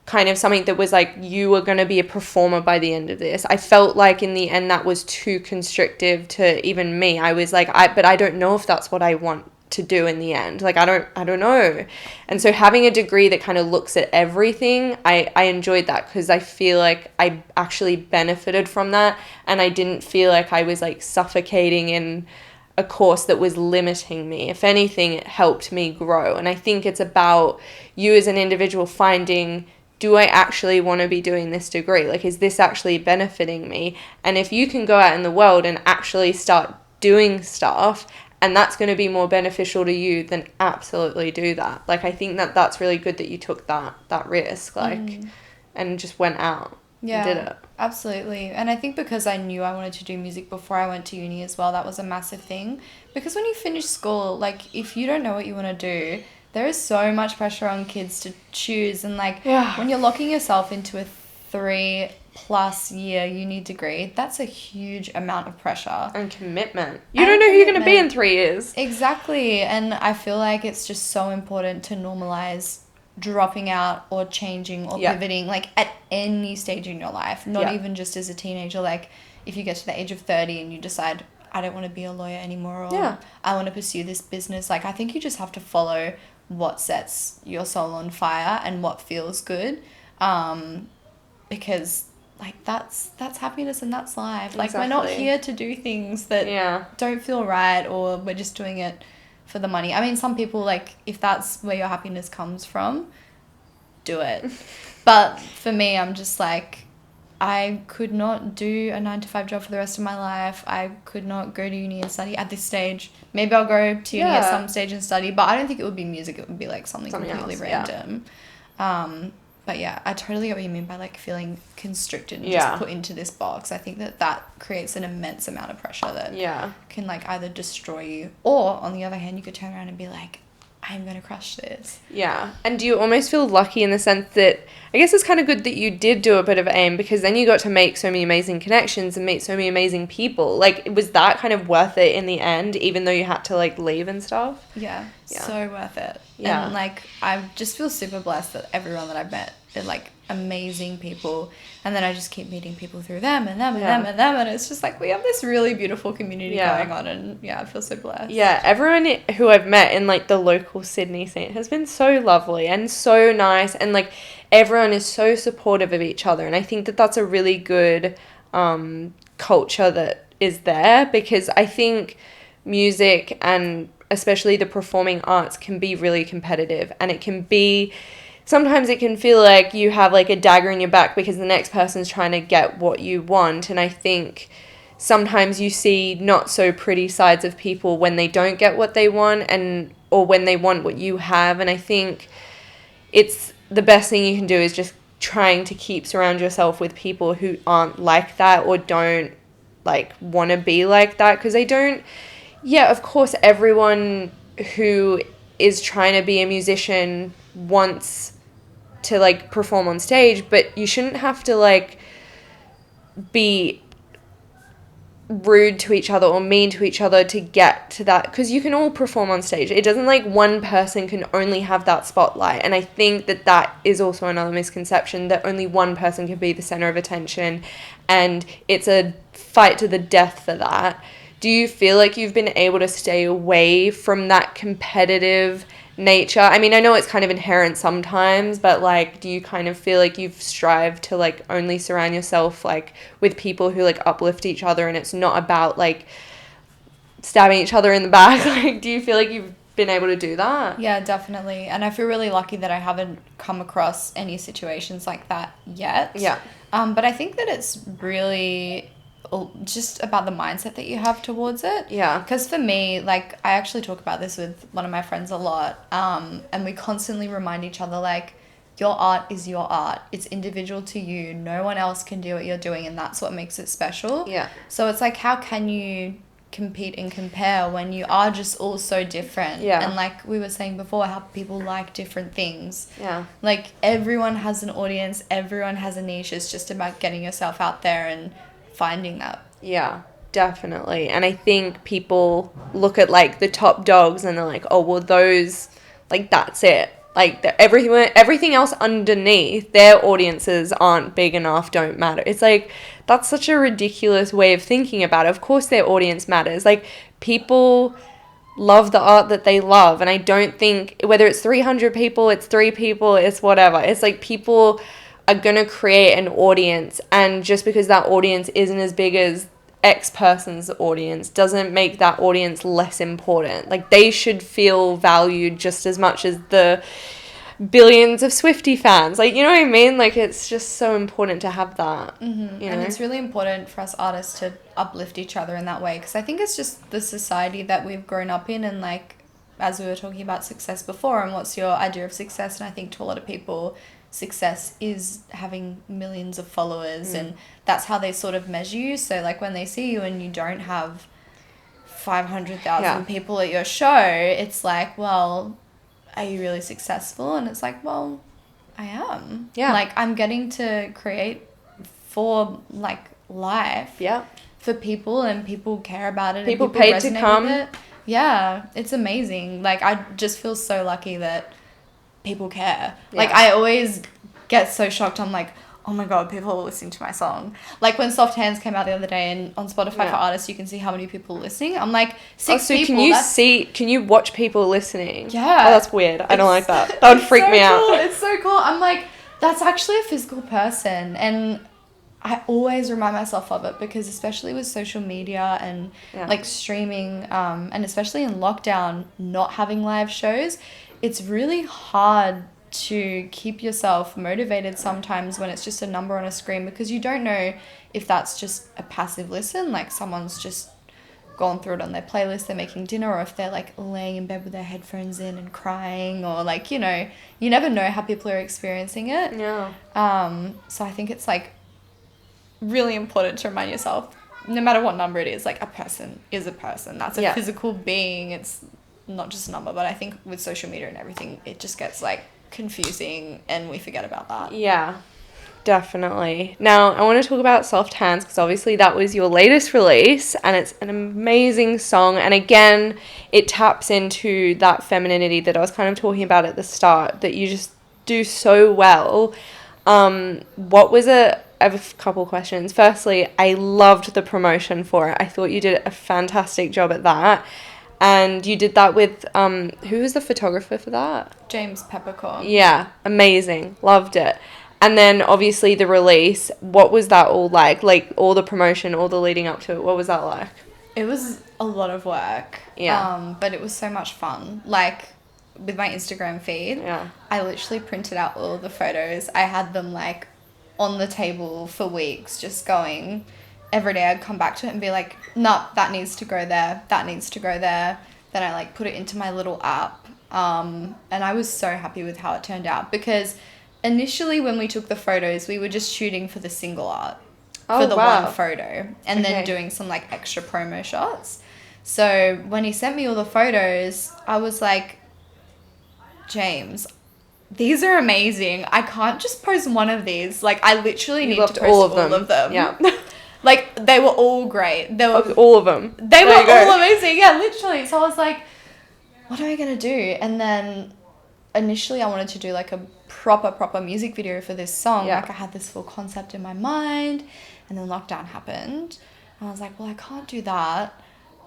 kind of something that was like, you were going to be a performer by the end of this. I felt like in the end that was too constrictive to even me. I was like, but I don't know if that's what I want to do in the end. Like, I don't know. And so having a degree that kind of looks at everything, I enjoyed that, because I feel like I actually benefited from that, and I didn't feel like I was like suffocating in a course that was limiting me. If anything, it helped me grow. And I think it's about you as an individual finding, do I actually want to be doing this degree? Like, is this actually benefiting me? And if you can go out in the world and actually start doing stuff, and that's going to be more beneficial to you, then absolutely do that. Like, I think that that's really good that you took that risk, like, and just went out and did it. Absolutely. And I think because I knew I wanted to do music before I went to uni as well, that was a massive thing. Because when you finish school, like, if you don't know what you want to do, there is so much pressure on kids to choose. And, like, when you're locking yourself into a 3+ year uni degree, that's a huge amount of pressure. And commitment. You don't know who you're going to be in 3 years. Exactly. And I feel like it's just so important to normalize dropping out or changing or pivoting, like, at any stage in your life, not even just as a teenager. Like, if you get to the age of 30 and you decide, I don't want to be a lawyer anymore, or I want to pursue this business, like, I think you just have to follow what sets your soul on fire and what feels good, because, like, that's happiness and that's life. Like, we're not here to do things that don't feel right, or we're just doing it for the money. I mean, some people, like, if that's where your happiness comes from, do it. But for me, I'm just like, I could not do a 9-to-5 job for the rest of my life. I could not go to uni and study at this stage. Maybe I'll go to uni at some stage and study, but I don't think it would be music. It would be, like, something completely random. But yeah, I totally get what you mean by, like, feeling constricted and just put into this box. I think that creates an immense amount of pressure that can, like, either destroy you, or on the other hand, you could turn around and be like, I'm going to crush this. Yeah. And do you almost feel lucky in the sense that, I guess it's kind of good that you did do a bit of AIM, because then you got to make so many amazing connections and meet so many amazing people. Like, was that kind of worth it in the end, even though you had to, like, leave and stuff? Yeah. So worth it. Yeah. And, like, I just feel super blessed that everyone that I've met are, like, amazing people, and then I just keep meeting people through them and them and them and them, and it's just like we have this really beautiful community going on, and I feel so blessed. Everyone who I've met in, like, the local Sydney scene has been so lovely and so nice, and, like, everyone is so supportive of each other, and I think that that's a really good culture that is there, because I think music, and especially the performing arts, can be really competitive, and it can be, sometimes it can feel like you have, like, a dagger in your back because the next person's trying to get what you want. And I think sometimes you see not so pretty sides of people when they don't get what they want, or when they want what you have. And I think it's the best thing you can do is just trying to surround yourself with people who aren't like that, or don't, like, want to be like that, because they don't. Of course, everyone who is trying to be a musician wants to, like, perform on stage, but you shouldn't have to, like, be rude to each other or mean to each other to get to that, because you can all perform on stage. It doesn't, like, one person can only have that spotlight, and I think that is also another misconception, that only one person can be the center of attention, and it's a fight to the death for that. Do you feel like you've been able to stay away from that competitive nature? I mean, I know it's kind of inherent sometimes, but, like, do you kind of feel like you've strived to, like, only surround yourself, like, with people who, like, uplift each other, and it's not about, like, stabbing each other in the back? Like, do you feel like you've been able to do that? Yeah, definitely. And I feel really lucky that I haven't come across any situations like that yet. But I think that it's really just about the mindset that you have towards it. Because for me, like, I actually talk about this with one of my friends a lot, and we constantly remind each other, like, your art is your art. It's individual to you. No one else can do what you're doing, and that's what makes it special. So it's like, how can you compete and compare when you are just all so different? And, like we were saying before, how people like different things. Like, everyone has an audience, everyone has a niche. It's just about getting yourself out there and finding that. Definitely. And I think people look at, like, the top dogs, and they're like, oh, well, those, like, that's it. Like, everything else underneath, their audiences aren't big enough, don't matter. It's like, that's such a ridiculous way of thinking about it. Of course their audience matters. Like, people love the art that they love, and I don't think, whether it's 300 people, it's 3 people, it's whatever. It's like, people are going to create an audience, and just because that audience isn't as big as X person's audience doesn't make that audience less important. Like, they should feel valued just as much as the billions of Swiftie fans. Like, you know what I mean? Like, it's just so important to have that. Mm-hmm. You know? And it's really important for us artists to uplift each other in that way, because I think it's just the society that we've grown up in, and like, as we were talking about success before, and what's your idea of success, and I think to a lot of people, success is having millions of followers, and that's how they sort of measure you. So like, when they see you and you don't have 500,000 people at your show, it's like, well, are you really successful? And it's like, well, I am. Yeah. Like, I'm getting to create for like life. Yeah. For people, and people care about it. People and paid to resonate come. with it. Yeah, it's amazing. Like, I just feel so lucky that people care. Yeah. Like, I always get so shocked. I'm like, oh my god, people are listening to my song. Like, when Soft Hands came out the other day, and on Spotify for artists, you can see how many people are listening. I'm like, 6 people. Can you watch people listening? Yeah. Oh, that's weird. I don't like that. That would freak me out. Cool. It's so cool. I'm like, that's actually a physical person. And I always remind myself of it, because especially with social media and like streaming, and especially in lockdown, not having live shows, it's really hard to keep yourself motivated sometimes when it's just a number on a screen, because you don't know if that's just a passive listen, like someone's just gone through it on their playlist, they're making dinner, or if they're like laying in bed with their headphones in and crying, or like, you know, you never know how people are experiencing it. So I think it's like really important to remind yourself, no matter what number it is, like, a person is a person. That's a physical being. It's not just a number. But I think with social media and everything, it just gets like confusing, and we forget about that. Yeah, definitely. Now, I want to talk about Soft Hands, because obviously that was your latest release, and it's an amazing song. And again, it taps into that femininity that I was kind of talking about at the start, that you just do so well. What was it? I have a couple questions. Firstly, I loved the promotion for it. I thought you did a fantastic job at that. And you did that with, who was the photographer for that? James Peppercorn. Yeah, amazing. Loved it. And then obviously the release, what was that all like? Like, all the promotion, all the leading up to it, what was that like? It was a lot of work. Yeah. But it was so much fun. Like, with my Instagram feed, I literally printed out all the photos. I had them like on the table for weeks, just going every day. I'd come back to it and be like, nah, that needs to go there, that needs to go there. Then I like put it into my little app, and I was so happy with how it turned out, because initially when we took the photos, we were just shooting for the single art, for the one photo, and then doing some like extra promo shots. So when he sent me all the photos, I was like, James, these are amazing. I can't just post one of these. Like, I literally need to post all of them. Yeah. Like, they were all great. They were all of them. They were all amazing. Yeah, literally. So I was like, what am I going to do? And then initially I wanted to do like a proper music video for this song. Like, I had this full concept in my mind, and then lockdown happened. And I was like, well, I can't do that.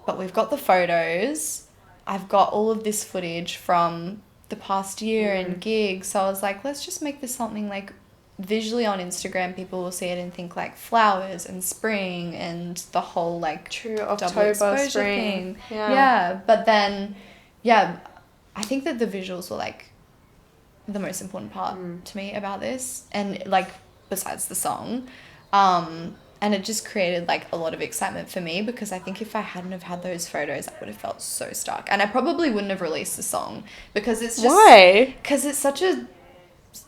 But we've got the photos. I've got all of this footage from the past year and gigs. So I was like, let's just make this something like visually on Instagram. People will see it and think like flowers and spring and the whole like October, exposure spring thing. Yeah. But then, I think that the visuals were like the most important part to me about this, and like besides the song. And it just created like a lot of excitement for me, because I think if I hadn't have had those photos, I would have felt so stuck, and I probably wouldn't have released the song, because it's just... Why? Because it's such a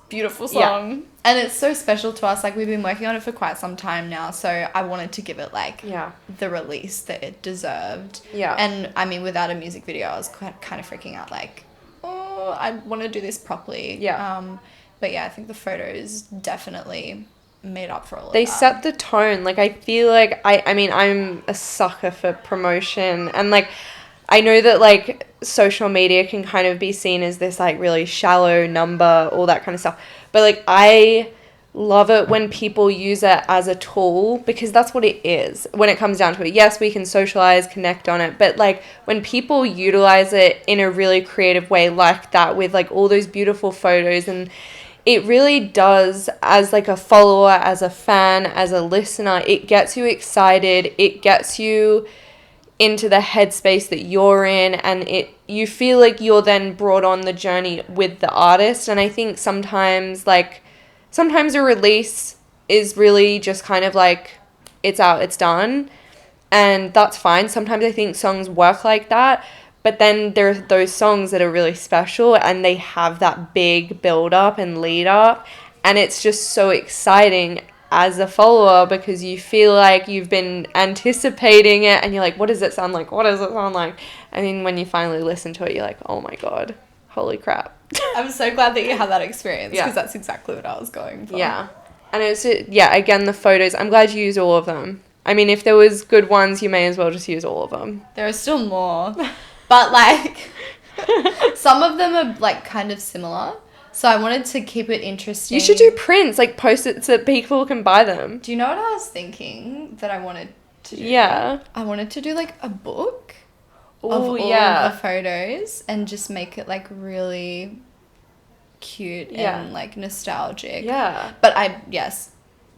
beautiful song, and it's so special to us. Like, we've been working on it for quite some time now, so I wanted to give it like the release that it deserved. And I mean, without a music video, I was kind of freaking out, like, oh, I want to do this properly. But yeah, I think the photos definitely made up for all of that. They set the tone. Like, I feel like I mean, I'm a sucker for promotion, and like, I know that, like, social media can kind of be seen as this, like, really shallow number, all that kind of stuff. But, like, I love it when people use it as a tool, because that's what it is when it comes down to it. Yes, we can socialize, connect on it, but, like, when people utilize it in a really creative way like that, with, like, all those beautiful photos, and it really does, as, like, a follower, as a fan, as a listener, it gets you excited, it gets you into the headspace that you're in, and you feel like you're then brought on the journey with the artist. And I think sometimes a release is really just kind of like, it's out, it's done, and that's fine. Sometimes I think songs work like that, but then there are those songs that are really special, and they have that big build up and lead up, and it's just so exciting as a follower, because you feel like you've been anticipating it, and you're like, what does it sound like? What does it sound like? And then when you finally listen to it, you're like, oh my God, holy crap. I'm so glad that you had that experience, because Yeah. that's exactly what I was going for. Yeah. And it's, again, the photos, I'm glad you used all of them. I mean, if there was good ones, you may as well just use all of them. There are still more, but like some of them are like kind of similar. So I wanted to keep it interesting. You should do prints, like post it so that people can buy them. Do you know what I was thinking that I wanted to do? Yeah. I wanted to do like a book of Oh, all yeah. the photos, and just make it like really cute and like nostalgic. Yeah. But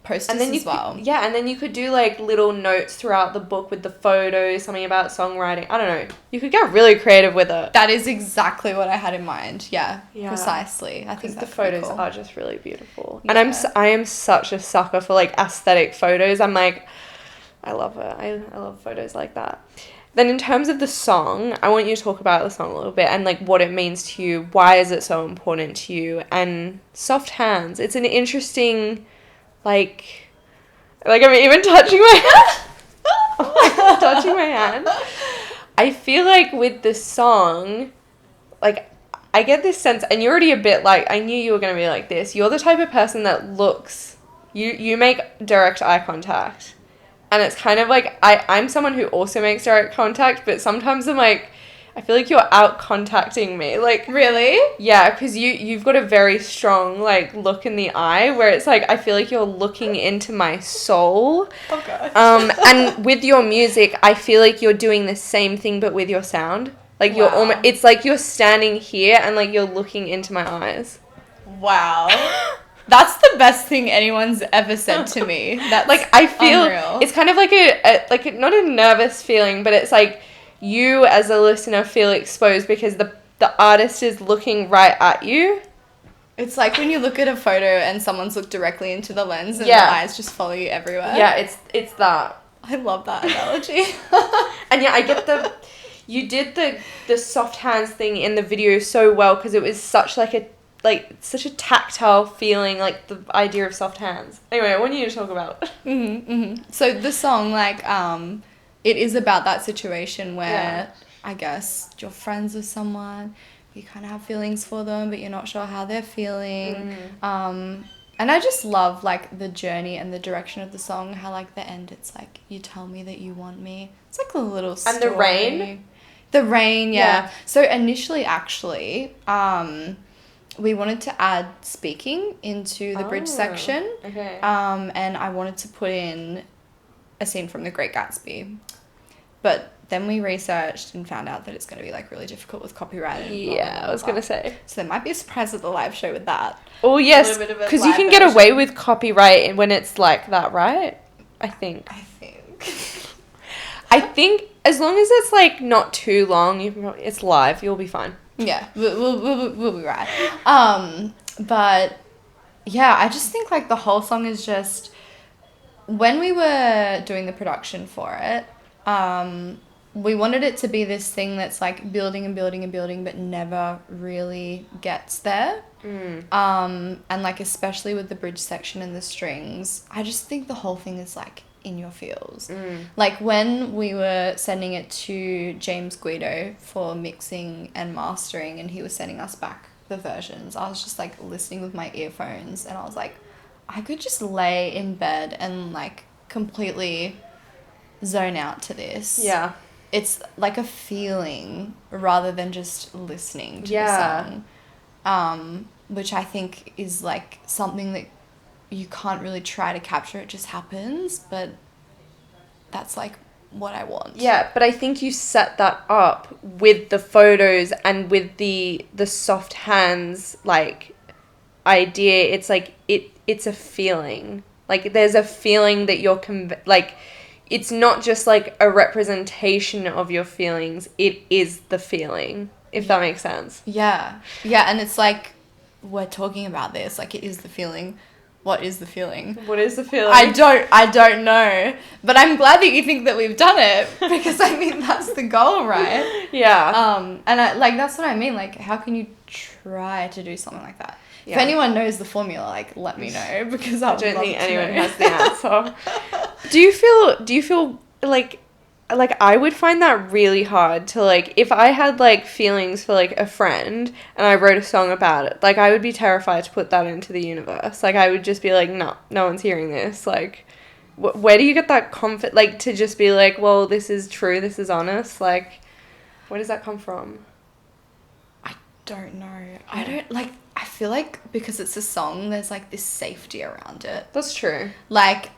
posters And then as well. and then you could do like little notes throughout the book with the photos, something about songwriting. I don't know. You could get really creative with it. That is exactly what I had in mind. Yeah. Yeah. Precisely. I think Because the that could be photos cool. are just really beautiful. Yeah. And I am such a sucker for like aesthetic photos. I'm like, I love it. I love photos like that. Then in terms of the song, I want you to talk about the song a little bit, and like what it means to you. Why is it so important to you? And Soft Hands. It's an interesting, like I'm even touching my hand. Touching my hand. I feel like with this song, like, I get this sense, and you're already a bit like, I knew you were going to be like this. You're the type of person that looks, you make direct eye contact. And it's kind of like, I'm someone who also makes direct contact, but sometimes I'm like, I feel like you're out contacting me. Like, Really? yeah, because you've got a very strong, like, look in the eye where it's like, I feel like you're looking into my soul. Oh gosh. And with your music, I feel like you're doing the same thing, but with your sound. Like, you're Wow. almost, it's like you're standing here and, like, you're looking into my eyes. Wow. That's the best thing anyone's ever said to me. That's Like, I feel, unreal. it's kind of like not a nervous feeling, but it's like you as a listener feel exposed because the artist is looking right at you. It's like when you look at a photo and someone's looked directly into the lens and Yeah. the eyes just follow you everywhere. Yeah, it's that. I love that analogy. And yeah, I get you did the soft hands thing in the video so well, because it was such such a tactile feeling, like the idea of soft hands. Anyway, I want you to talk about it. So the song, like, it is about that situation where Yeah. I guess you're friends with someone, you kind of have feelings for them, but you're not sure how they're feeling. And I just love, like, the journey and the direction of the song, how, like, the end, it's like, you tell me that you want me. It's like a little story. And the rain? The rain, yeah. Yeah. So initially, actually, we wanted to add speaking into the bridge section. Okay. And I wanted to put in a scene from The Great Gatsby. But then we researched and found out that it's going to be, like, really difficult with copyright. And blah, blah, Yeah, blah, I was blah. going to say. So there might be a surprise at the live show with that. Oh, yes, little bit of a because you live can get version. away with copyright when it's like that, right? I think. I think. I think as long as it's, like, not too long, it's live, you'll be fine. Yeah, we'll be right. But yeah, I just think, like, the whole song is just, when we were doing the production for it, we wanted it to be this thing that's, like, building and building and building, but never really gets there. And, like, especially with the bridge section and the strings, I just think the whole thing is, like, in your feels. Like, when we were sending it to James Guido for mixing and mastering, and he was sending us back the versions, I was just, like, listening with my earphones, and I was like, I could just lay in bed and, like, completely zone out to this. Yeah. it's like a feeling rather than just listening to Yeah. the song, which I think is like something that you can't really try to capture. It just happens, but that's like what I want. Yeah, but I think you set that up with the photos and with the soft hands like idea. It's like it's a feeling. Like there's a feeling that you're like it's not just like a representation of your feelings. It is the feeling, if that makes sense. Yeah. Yeah, and it's like we're talking about this like it is the feeling. What is the feeling? What is the feeling? I don't know. But I'm glad that you think that we've done it because I mean that's the goal, right? Yeah. And I like that's what I mean. Like how can you try to do something like that? Yeah. If anyone knows the formula, like let me know because I don't think anyone has the answer. Do you feel like I would find that really hard to like if I had like feelings for like a friend and I wrote a song about it, like I would be terrified to put that into the universe. Like I would just be like, no one's hearing this. Like where do you get that comfort like to just be like, well, this is true, this is honest? Like where does that come from? I don't know. I don't like I feel like because it's a song there's like this safety around it. That's true. Like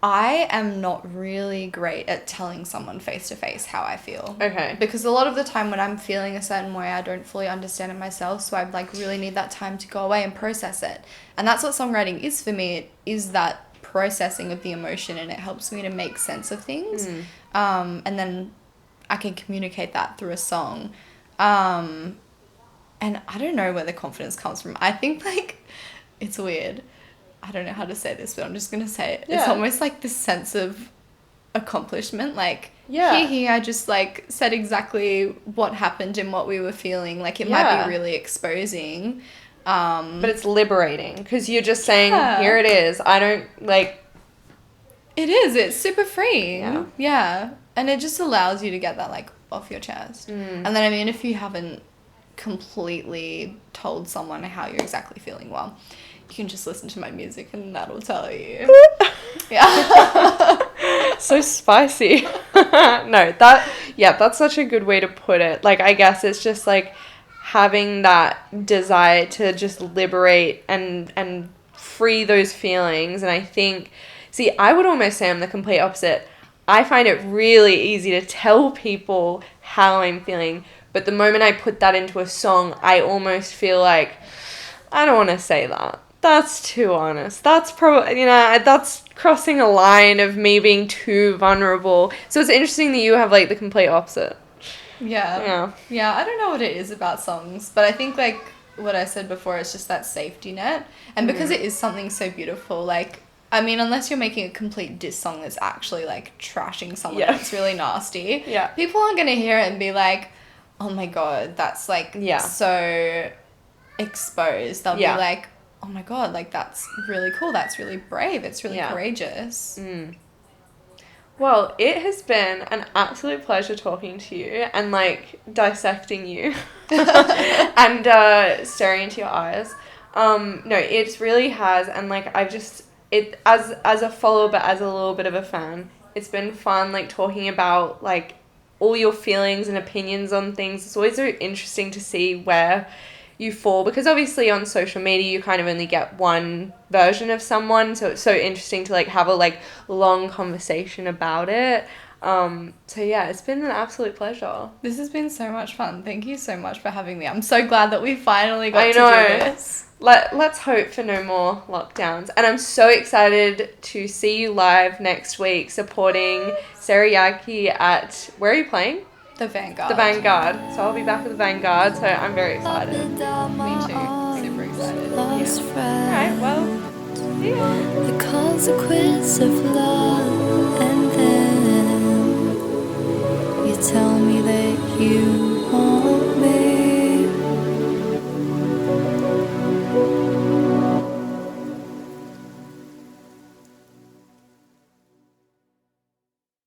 I am not really great at telling someone face to face how I feel. Okay. Because a lot of the time when I'm feeling a certain way, I don't fully understand it myself. So I like really need that time to go away and process it. And that's what songwriting is for me. It is that processing of the emotion and it helps me to make sense of things. And then I can communicate that through a song. And I don't know where the confidence comes from. I think like it's weird. I don't know how to say this, but I'm just going to say it. Yeah. It's almost like this sense of accomplishment. Like, here, I just, like, said exactly what happened and what we were feeling. Like, it might be really exposing. But it's liberating because you're just saying, here it is. I don't, like... It is. It's super free. Yeah. Yeah. And it just allows you to get that, like, off your chest. And then, I mean, if you haven't completely told someone how you're exactly feeling, well... You can just listen to my music and that'll tell you. Yeah. So spicy. No, that's such a good way to put it. Like, I guess it's just like having that desire to just liberate and free those feelings. And I think, see, I would almost say I'm the complete opposite. I find it really easy to tell people how I'm feeling. But the moment I put that into a song, I almost feel like, I don't want to say that. That's too honest. That's probably, that's crossing a line of me being too vulnerable. So it's interesting that you have, like, the complete opposite. Yeah. Yeah, I don't know what it is about songs, but I think, like, what I said before is just that safety net. And because it is something so beautiful, like, I mean, unless you're making a complete diss song that's actually, like, trashing someone and it's really nasty, people aren't going to hear it and be like, oh my God, that's, like, so exposed. They'll be like, oh my God, like that's really cool. That's really brave. It's really courageous. Well, it has been an absolute pleasure talking to you and like dissecting you and staring into your eyes. No, it really has. And like, I've just, as a follower, but as a little bit of a fan, it's been fun like talking about like all your feelings and opinions on things. It's always so interesting to see where you fall because obviously on social media you kind of only get one version of someone, so it's so interesting to like have a like long conversation about it. So yeah, it's been an absolute pleasure. This has been so much fun. Thank you so much for having me. I'm so glad that we finally got to do this. Let's hope for no more lockdowns. And I'm so excited to see you live next week supporting Sarah Yagi at, where are you playing? The Vanguard. The Vanguard. So I'll be back at the Vanguard, so I'm very excited. Me too. Super excited. Yeah. Alright, well, see ya. The consequence of love.